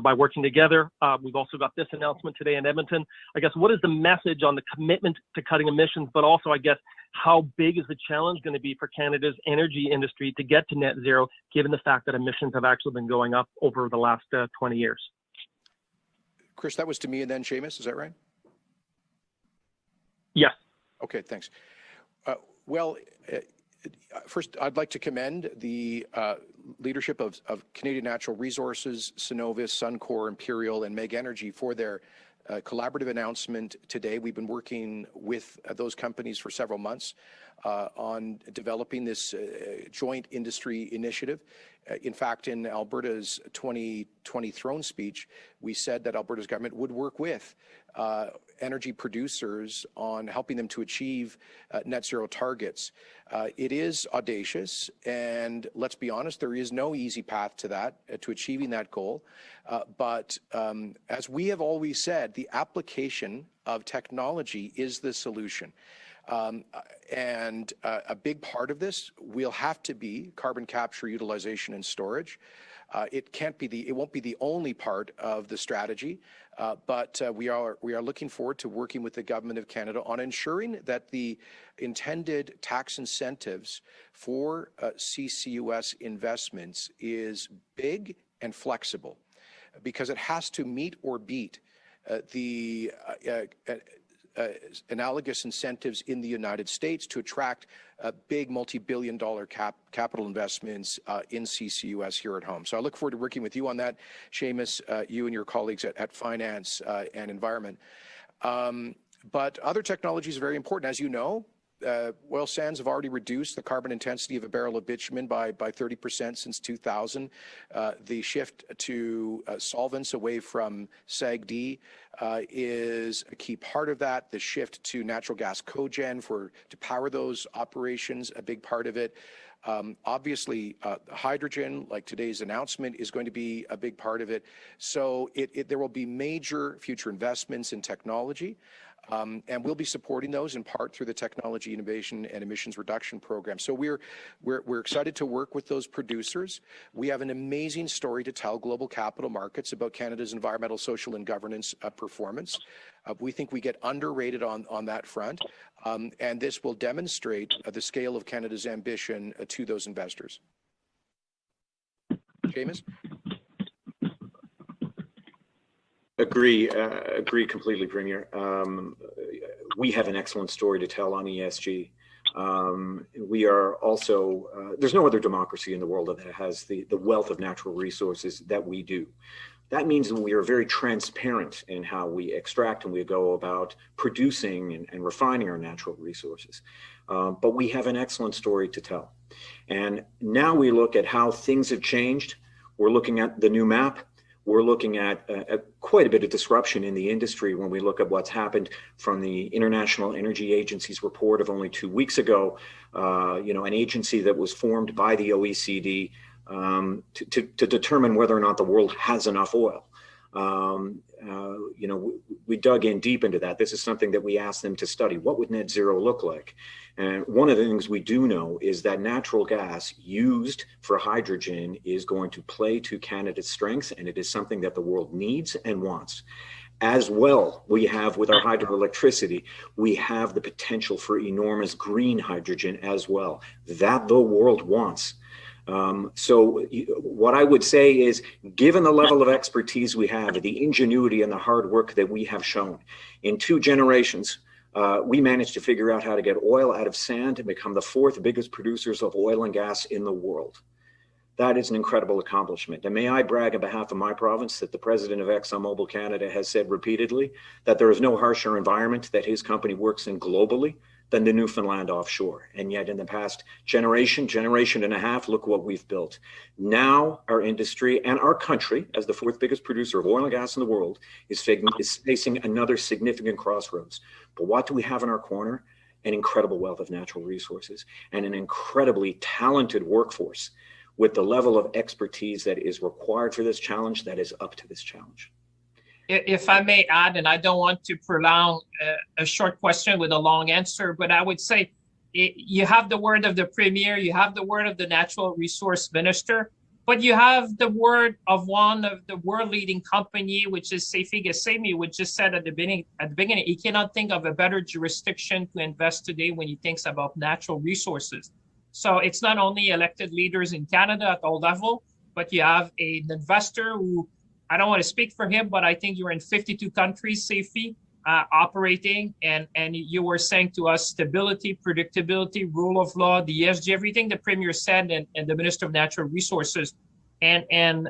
by working together. We've also got this announcement today in Edmonton. I guess, what is the message on the commitment to cutting emissions, but also, I guess, how big is the challenge going to be for Canada's energy industry to get to net zero, given the fact that emissions have actually been going up over the last 20 years? Chris, that was to me and then Seamus, is that right? Yes. Okay, thanks. First, I'd like to commend the leadership of Canadian Natural Resources, Cenovus, Suncor, Imperial, and Meg Energy for their collaborative announcement today. We've been working with those companies for several months on developing this joint industry initiative. In fact, in Alberta's 2020 throne speech, we said that Alberta's government would work with energy producers on helping them to achieve net zero targets. It is audacious, and let's be honest, there is no easy path to that, to achieving that goal. But as we have always said, the application of technology is the solution. And a big part of this will have to be carbon capture, utilization, and storage. It won't be the only part of the strategy, but we are looking forward to working with the Government of Canada on ensuring that the intended tax incentives for CCUS investments is big and flexible, because it has to meet or beat the analogous incentives in the United States to attract big multi-billion-dollar capital investments in CCUS here at home. So I look forward to working with you on that, Seamus, you and your colleagues at Finance and Environment. But other technologies are very important. As you know, oil sands have already reduced the carbon intensity of a barrel of bitumen by 30% since 2000. The shift to solvents away from SAGD is a key part of that. The shift to natural gas cogen to power those operations, a big part of it. Obviously, hydrogen, like today's announcement, is going to be a big part of it. So there will be major future investments in technology. And we'll be supporting those in part through the Technology Innovation and Emissions Reduction Program. So we're excited to work with those producers. We have an amazing story to tell global capital markets about Canada's environmental, social, and governance performance. We think we get underrated on that front, and this will demonstrate the scale of Canada's ambition to those investors. James? Agree completely, Premier. We have an excellent story to tell on ESG. We are also, there's no other democracy in the world that has the wealth of natural resources that we do. That means that we are very transparent in how we extract and we go about producing and refining our natural resources. But we have an excellent story to tell. And now we look at how things have changed. We're looking at the new map. We're looking at quite a bit of disruption in the industry when we look at what's happened from the International Energy Agency's report of only 2 weeks ago, an agency that was formed by the OECD to determine whether or not the world has enough oil. We dug in deep into that. This is something that we asked them to study. What would net zero look like? And one of the things we do know is that natural gas used for hydrogen is going to play to Canada's strengths, and it is something that the world needs and wants. As well, we have with our hydroelectricity, we have the potential for enormous green hydrogen as well, that the world wants. So what I would say is, given the level of expertise we have, the ingenuity and the hard work that we have shown, in 2 generations, we managed to figure out how to get oil out of sand and become the 4th biggest producers of oil and gas in the world. That is an incredible accomplishment. And may I brag on behalf of my province that the president of ExxonMobil Canada has said repeatedly that there is no harsher environment that his company works in globally than the Newfoundland offshore. And yet in the past generation and a half, look what we've built. Now our industry and our country, as the 4th biggest producer of oil and gas in the world, is facing another significant crossroads. But what do we have in our corner? An incredible wealth of natural resources and an incredibly talented workforce with the level of expertise that is required for this challenge, that is up to this challenge. If I may add, and I don't want to prolong a short question with a long answer, but I would say you have the word of the Premier, you have the word of the Natural Resource Minister, but you have the word of one of the world-leading company, which is Seifi Ghasemi, which just said at the beginning, he cannot think of a better jurisdiction to invest today when he thinks about natural resources. So it's not only elected leaders in Canada at all levels, but you have an investor who, I don't want to speak for him, but I think you're in 52 countries, Seifi, operating, and you were saying to us stability, predictability, rule of law, the ESG, everything the Premier said, and the Minister of Natural Resources. And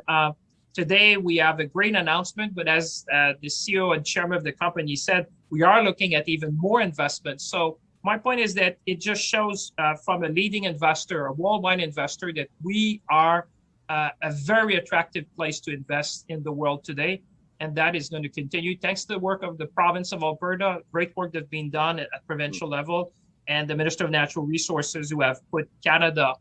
today we have a great announcement, but as the CEO and chairman of the company said, we are looking at even more investments. So my point is that it just shows from a leading investor, a worldwide investor, that we are a very attractive place to invest in the world today. And that is going to continue thanks to the work of the province of Alberta, great work that's been done at provincial level, and the Minister of Natural Resources, who have put Canada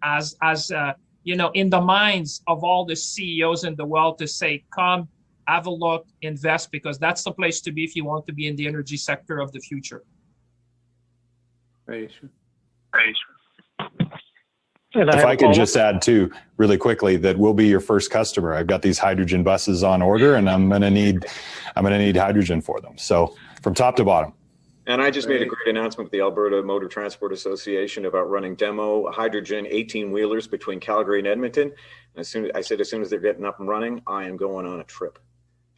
as in the minds of all the CEOs in the world to say, come, have a look, invest, because that's the place to be if you want to be in the energy sector of the future. Very true. If I could just add too, really quickly, that we'll be your first customer. I've got these hydrogen buses on order, and I'm gonna need hydrogen for them. So from top to bottom. And I just made a great announcement with the Alberta Motor Transport Association about running demo hydrogen 18-wheelers between Calgary and Edmonton. As soon as they're getting up and running, I am going on a trip.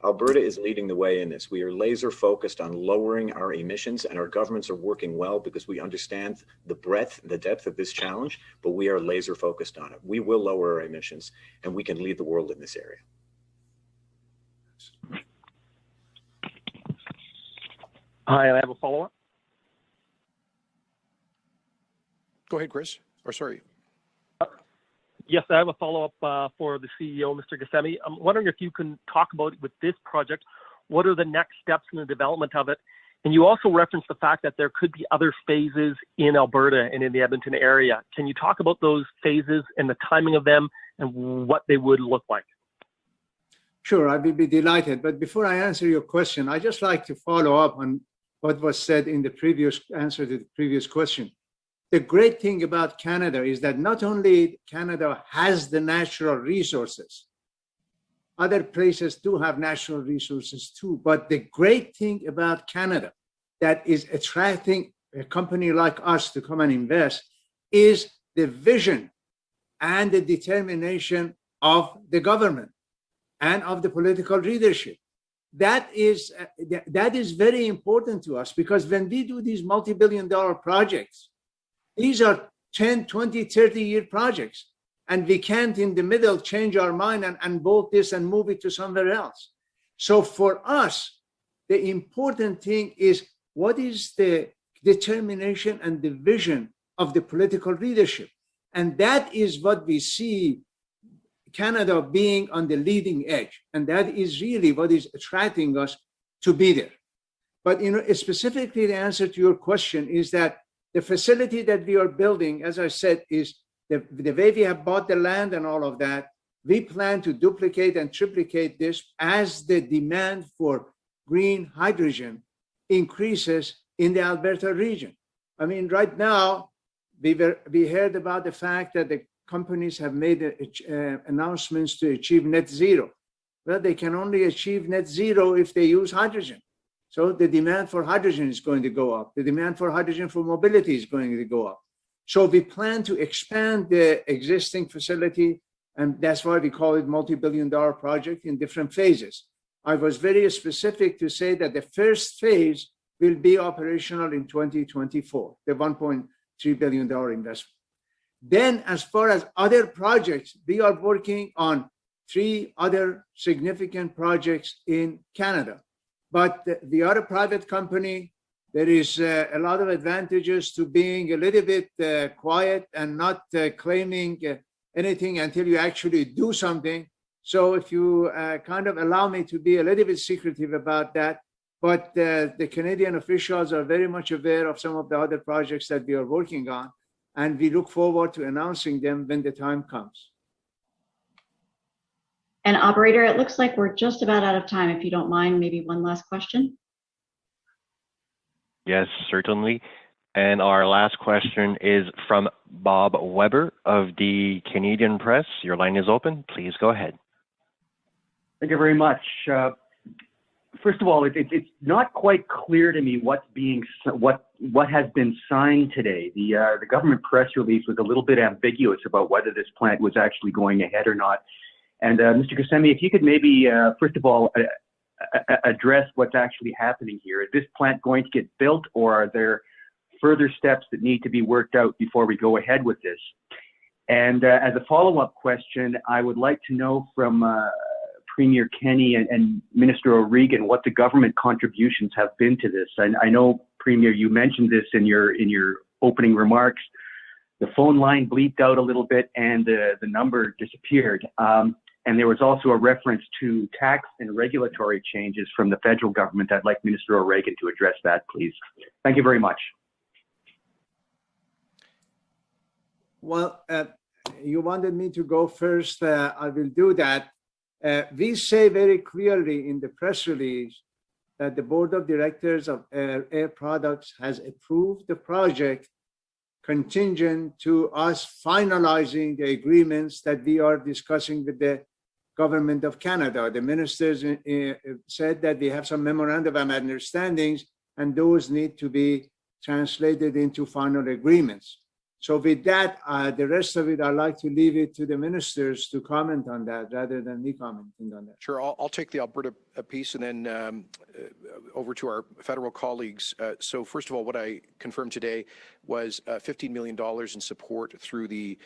Alberta is leading the way in this. We are laser focused on lowering our emissions, and our governments are working well because we understand the breadth, the depth of this challenge, but we are laser focused on it. We will lower our emissions, and we can lead the world in this area. Hi, I have a follow-up. Go ahead, Chris. Or sorry. Yes, I have a follow-up for the CEO, Mr. Ghasemi. I'm wondering if you can talk about, with this project, what are the next steps in the development of it? And you also referenced the fact that there could be other phases in Alberta and in the Edmonton area. Can you talk about those phases and the timing of them and what they would look like? Sure, I will be delighted. But before I answer your question, I just like to follow up on what was said in the previous answer to the previous question. The great thing about Canada is that not only Canada has the natural resources, other places do have natural resources too. But the great thing about Canada that is attracting a company like us to come and invest is the vision and the determination of the government and of the political leadership. That is very important to us, because when we do these multi-billion-dollar projects, these are 10, 20, 30-year projects, and we can't in the middle change our mind and bolt this and move it to somewhere else. So for us, the important thing is what is the determination and the vision of the political leadership. And that is what we see Canada being on the leading edge. And that is really what is attracting us to be there. But specifically the answer to your question is that the facility that we are building, as I said, is the way we have bought the land and all of that, we plan to duplicate and triplicate this as the demand for green hydrogen increases in the Alberta region. I mean, right now, we heard about the fact that the companies have made announcements to achieve net zero. Well, they can only achieve net zero if they use hydrogen. So the demand for hydrogen is going to go up. The demand for hydrogen for mobility is going to go up. So we plan to expand the existing facility, and that's why we call it multi-billion-dollar project in different phases. I was very specific to say that the first phase will be operational in 2024, the $1.3 billion investment. Then, as far as other projects, we are working on 3 other significant projects in Canada. But we are a private company. There is a lot of advantages to being a little bit quiet and not claiming anything until you actually do something. So if you kind of allow me to be a little bit secretive about that, but the Canadian officials are very much aware of some of the other projects that we are working on, and we look forward to announcing them when the time comes. And operator, it looks like we're just about out of time. If you don't mind, maybe one last question. Yes, certainly. And our last question is from Bob Weber of the Canadian Press. Your line is open. Please go ahead. Thank you very much. First of all, it's not quite clear to me what has been signed today. The government press release was a little bit ambiguous about whether this plant was actually going ahead or not. And Mr. Ghasemi, if you could maybe first of all address what's actually happening here. Is this plant going to get built, or are there further steps that need to be worked out before we go ahead with this? And as a follow-up question, I would like to know from Premier Kenney and Minister O'Regan what the government contributions have been to this. I know, Premier, you mentioned this in your opening remarks. The phone line bleeped out a little bit and the number disappeared. And there was also a reference to tax and regulatory changes from the federal government. I'd like Minister O'Regan to address that, please. Thank you very much. Well, you wanted me to go first. I will do that. We say very clearly in the press release that the Board of Directors of Air Products has approved the project contingent to us finalizing the agreements that we are discussing with the Government of Canada. The ministers said that we have some memorandum of understandings, and those need to be translated into final agreements. So with that, the rest of it, I'd like to leave it to the ministers to comment on that rather than me commenting on that. Sure, I'll take the Alberta piece and then over to our federal colleagues. So first of all, what I confirmed today was $15 million in support through the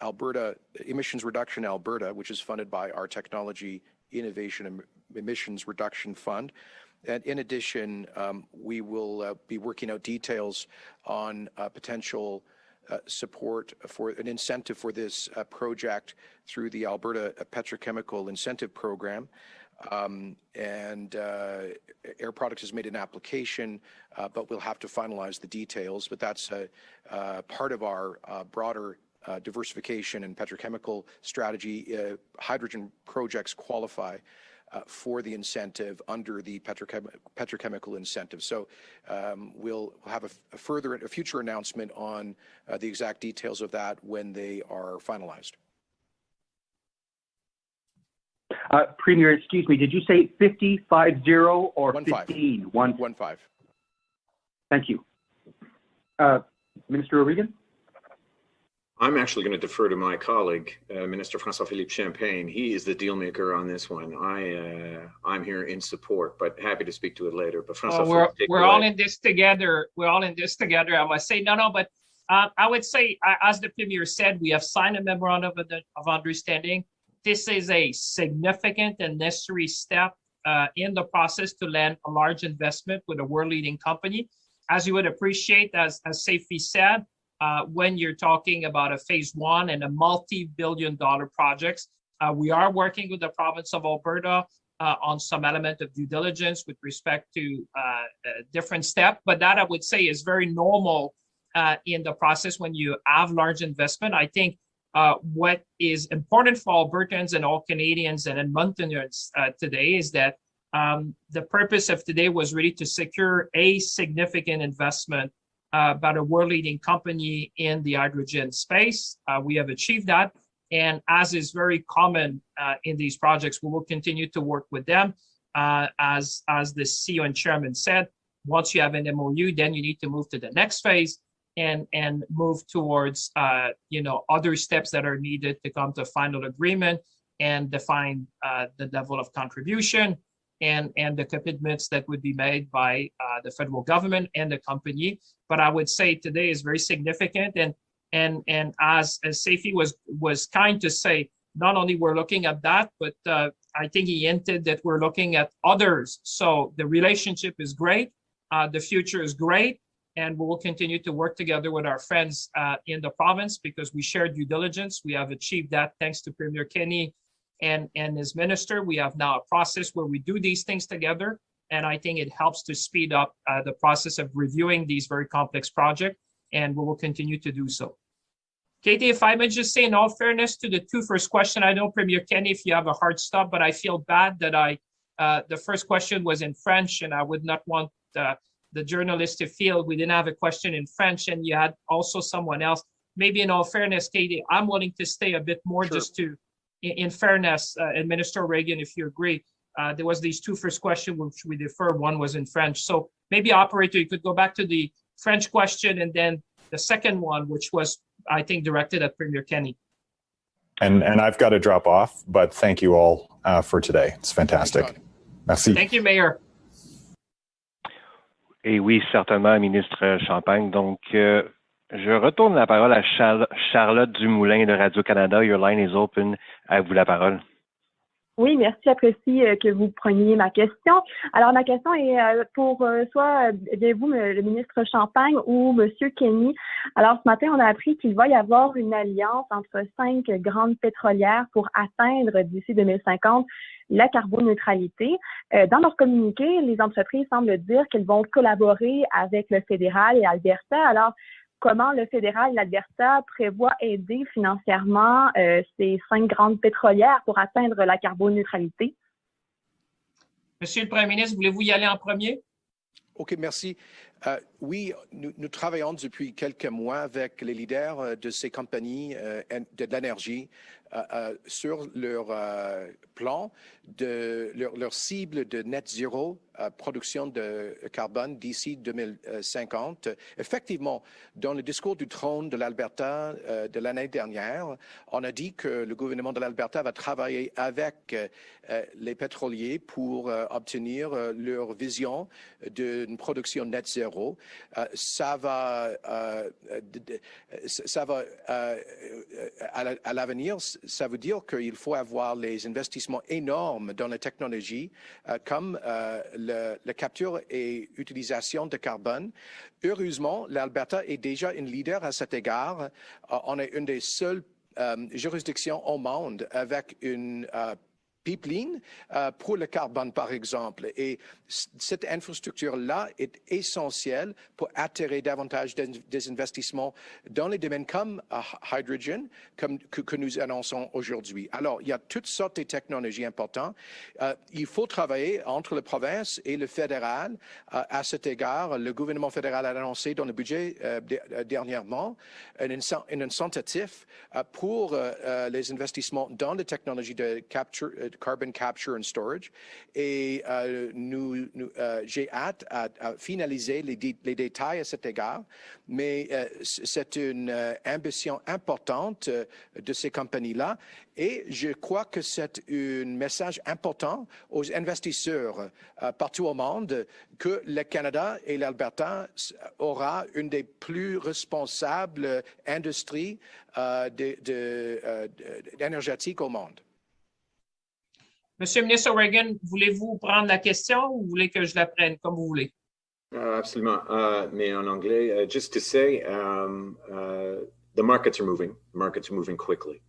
Alberta Emissions Reduction Alberta, which is funded by our Technology Innovation and Emissions Reduction Fund. And in addition, we will be working out details on potential support for an incentive for this project through the Alberta Petrochemical Incentive Program. Air Products has made an application, but we'll have to finalize the details. But that's part of our broader diversification and petrochemical strategy, hydrogen projects qualify for the incentive under the petrochemical incentive. So we'll have a future announcement on the exact details of that when they are finalized. Premier, excuse me, did you say 50 or 15? 15. Thank you. Minister O'Regan? I'm actually going to defer to my colleague, Minister François-Philippe Champagne. He is the deal maker on this one. I'm here in support, but happy to speak to it later. But François, we're all in this together. We're all in this together. I must say, but I would say, as the Premier said, we have signed a memorandum of understanding. This is a significant and necessary step in the process to land a large investment with a world-leading company. As you would appreciate, as Seifi said, when you're talking about a phase one and a multi-billion-dollar projects, we are working with the province of Alberta on some element of due diligence with respect to a different step. But that, I would say, is very normal in the process when you have large investment. I think what is important for Albertans and all Canadians and Edmontonians today is that the purpose of today was really to secure a significant investment by a world-leading company in the hydrogen space. We have achieved that. And as is very common in these projects, we will continue to work with them. As the CEO and chairman said, once you have an MOU, then you need to move to the next phase and move towards other steps that are needed to come to a final agreement and define the level of contribution and the commitments that would be made by the federal government and the company. But I would say today is very significant. And as Seifi was kind to say, not only we're looking at that, but I think he hinted that we're looking at others. So the relationship is great. The future is great. And we will continue to work together with our friends in the province because we share due diligence. We have achieved that thanks to Premier Kenney and his minister. We have now a process where we do these things together. And I think it helps to speed up the process of reviewing these very complex projects. And we will continue to do so. Katie, if I may just say in all fairness to the two first questions, I know Premier Kenney, if you have a hard stop, but I feel bad that the first question was in French and I would not want the journalist to feel we didn't have a question in French and you had also someone else. Maybe in all fairness, Katie, I'm willing to stay a bit more just to, in fairness, and Minister Reagan, if you agree, there was these two first questions which we defer. One was in French. So maybe operator, you could go back to the French question and then the second one, which was, I think, directed at Premier Kenney. And I've got to drop off, but thank you all for today. It's fantastic. Merci. Thank you, Mayor. Et oui, certainement, Ministre Champagne. Donc, je retourne la parole à Charlotte Dumoulin de Radio-Canada. Your line is open. À vous la parole. Oui, merci, j'apprécie que vous preniez ma question. Alors, ma question est pour soit bien vous, le ministre Champagne ou Monsieur Kenney. Alors, ce matin, on a appris qu'il va y avoir une alliance entre 5 grandes pétrolières pour atteindre d'ici 2050 la carboneutralité. Dans leur communiqué, les entreprises semblent dire qu'elles vont collaborer avec le fédéral et Alberta. Alors, comment le fédéral et l'Alberta prévoient aider financièrement ces 5 grandes pétrolières pour atteindre la carboneutralité? Monsieur le Premier ministre, voulez-vous y aller en premier? OK, merci. Oui, nous travaillons depuis quelques mois avec les leaders de ces compagnies de l'énergie sur leur plan, leur cible de net zéro production de carbone d'ici 2050. Effectivement, dans le discours du trône de l'Alberta de l'année dernière, on a dit que le gouvernement de l'Alberta va travailler avec les pétroliers pour obtenir leur vision d'une production net zéro. Ça va à l'avenir, ça veut dire qu'il faut avoir les investissements énormes dans la technologie comme la capture et utilisation de carbone. Heureusement, l'Alberta est déjà une leader à cet égard. On est une des seules juridictions au monde avec une pipeline pour le carbone, par exemple. Et cette infrastructure-là est essentielle pour attirer davantage des investissements dans les domaines comme hydrogen, que nous annonçons aujourd'hui. Alors, il y a toutes sortes de technologies importantes. Il faut travailler entre la province et le fédéral. À cet égard, le gouvernement fédéral a annoncé dans le budget dernièrement un incitatif pour les investissements dans les technologies de carbon capture and storage. Et j'ai hâte à finaliser les détails à cet égard, mais c'est une ambition importante de ces compagnies-là. Et je crois que c'est un message important aux investisseurs partout au monde que le Canada et l'Alberta aura une des plus responsables industries énergétiques au monde. Monsieur le ministre O'Regan, voulez-vous prendre la question ou vous voulez que je la prenne, comme vous voulez? Absolument. Mais en anglais, just to say, the markets are moving. The markets are moving quickly.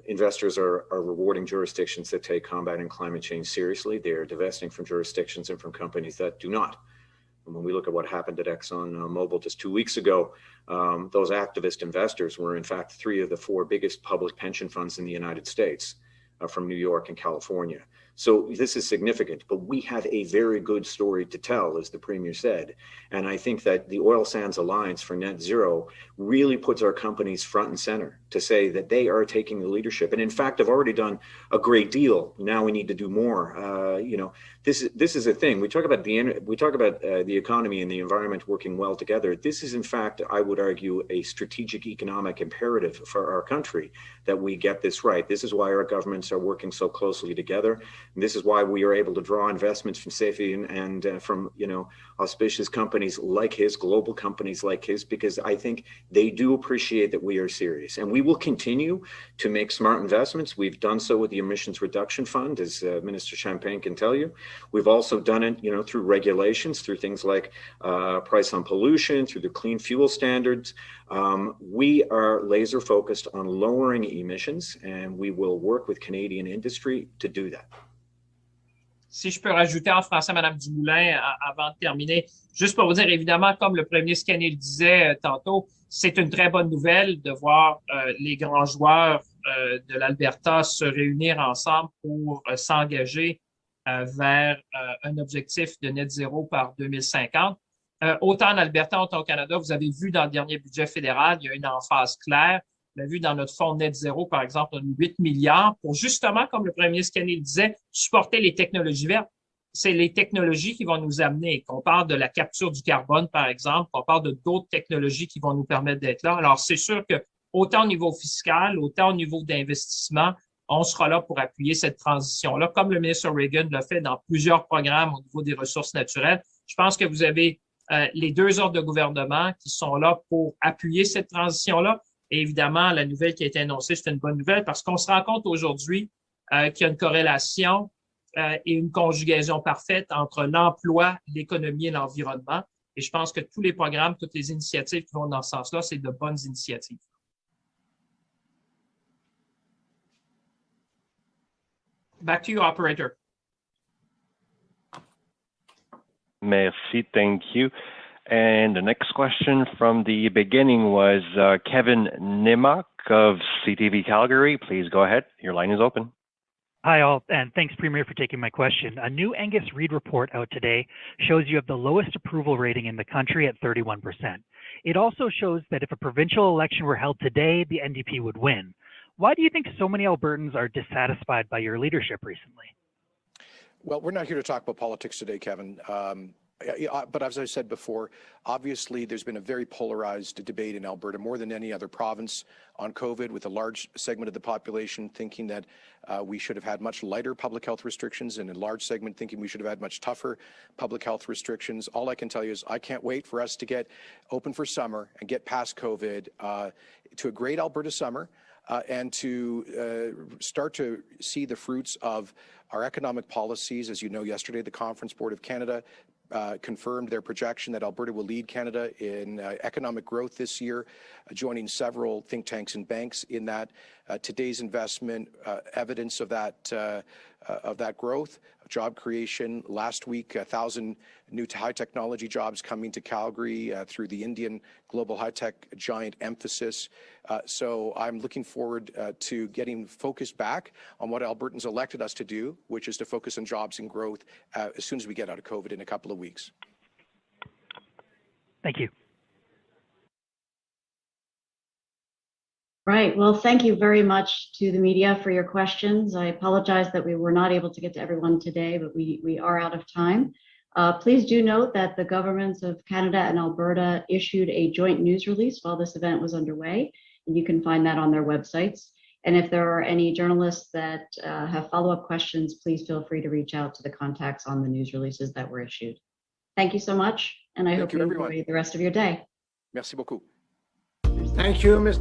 Investors are rewarding jurisdictions that take combating climate change seriously. They're divesting from jurisdictions and from companies that do not. And when we look at what happened at ExxonMobil just 2 weeks ago, those activist investors were in fact 3 of the 4 biggest public pension funds in the United States from New York and California. So this is significant, but we have a very good story to tell, as the Premier said. And I think that the Oil Sands Alliance for Net Zero really puts our companies front and center to say that they are taking the leadership. And in fact, have already done a great deal. Now we need to do more. You know, this is a thing. We talk about the economy and the environment working well together. This is, in fact, I would argue, a strategic economic imperative for our country that we get this right. This is why our governments are working so closely together. And this is why we are able to draw investments from Seifi and from, you know, auspicious companies like his, global companies like his, because I think they do appreciate that we are serious. And we will continue to make smart investments. We've done so with the Emissions Reduction Fund, as Minister Champagne can tell you. We've also done it, you know, through regulations, through things like price on pollution, through the clean fuel standards. We are laser focused on lowering emissions, and we will work with Canadian industry to do that. Si je peux rajouter en français, Mme Dumoulin, avant de terminer, juste pour vous dire, évidemment, comme le premier ministre Kenney le disait tantôt, c'est une très bonne nouvelle de voir les grands joueurs de l'Alberta se réunir ensemble pour s'engager vers un objectif de net zéro par 2050. Autant en Alberta, autant au Canada, vous avez vu dans le dernier budget fédéral, il y a une emphase claire. On a vu dans notre fonds net zéro, par exemple, on a 8 milliards pour justement, comme le premier ministre Kenney le disait, supporter les technologies vertes. C'est les technologies qui vont nous amener. Qu'on parle de la capture du carbone, par exemple, qu'on parle de d'autres technologies qui vont nous permettre d'être là. Alors, c'est sûr que autant au niveau fiscal, autant au niveau d'investissement, on sera là pour appuyer cette transition-là, comme le ministre O'Regan l'a fait dans plusieurs programmes au niveau des ressources naturelles. Je pense que vous avez les 2 ordres de gouvernement qui sont là pour appuyer cette transition-là. Et évidemment, la nouvelle qui a été annoncée, c'est une bonne nouvelle parce qu'on se rend compte aujourd'hui qu'il y a une corrélation et une conjugaison parfaite entre l'emploi, l'économie et l'environnement. Et je pense que tous les programmes, toutes les initiatives qui vont dans ce sens-là, c'est de bonnes initiatives. Back to you, operator. Merci, thank you. And the next question from the beginning was Kevin Nimmock of CTV Calgary. Please go ahead. Your line is open. Hi, all, and thanks, Premier, for taking my question. A new Angus Reid report out today shows you have the lowest approval rating in the country at 31%. It also shows that if a provincial election were held today, the NDP would win. Why do you think so many Albertans are dissatisfied by your leadership recently? Well, we're not here to talk about politics today, Kevin. But as I said before, obviously there's been a very polarized debate in Alberta, more than any other province, on COVID, with a large segment of the population thinking that we should have had much lighter public health restrictions and a large segment thinking we should have had much tougher public health restrictions. All I can tell you is I can't wait for us to get open for summer and get past COVID to a great Alberta summer. And to start to see the fruits of our economic policies. As you know, yesterday, the Conference Board of Canada confirmed their projection that Alberta will lead Canada in economic growth this year, joining several think tanks and banks in that. Today's investment, evidence of that growth, job creation. Last week, 1,000 new high technology jobs coming to Calgary through the Indian global high tech giant emphasis. So I'm looking forward to getting focused back on what Albertans elected us to do, which is to focus on jobs and growth as soon as we get out of COVID in a couple of weeks. Thank you. Right. Well, thank you very much to the media for your questions. I apologize that we were not able to get to everyone today, but we are out of time. Please do note that the governments of Canada and Alberta issued a joint news release while this event was underway, and you can find that on their websites. And if there are any journalists that have follow-up questions, please feel free to reach out to the contacts on the news releases that were issued. Thank you so much, and I hope you enjoy the rest of your day. Merci beaucoup. Thank you, Ms.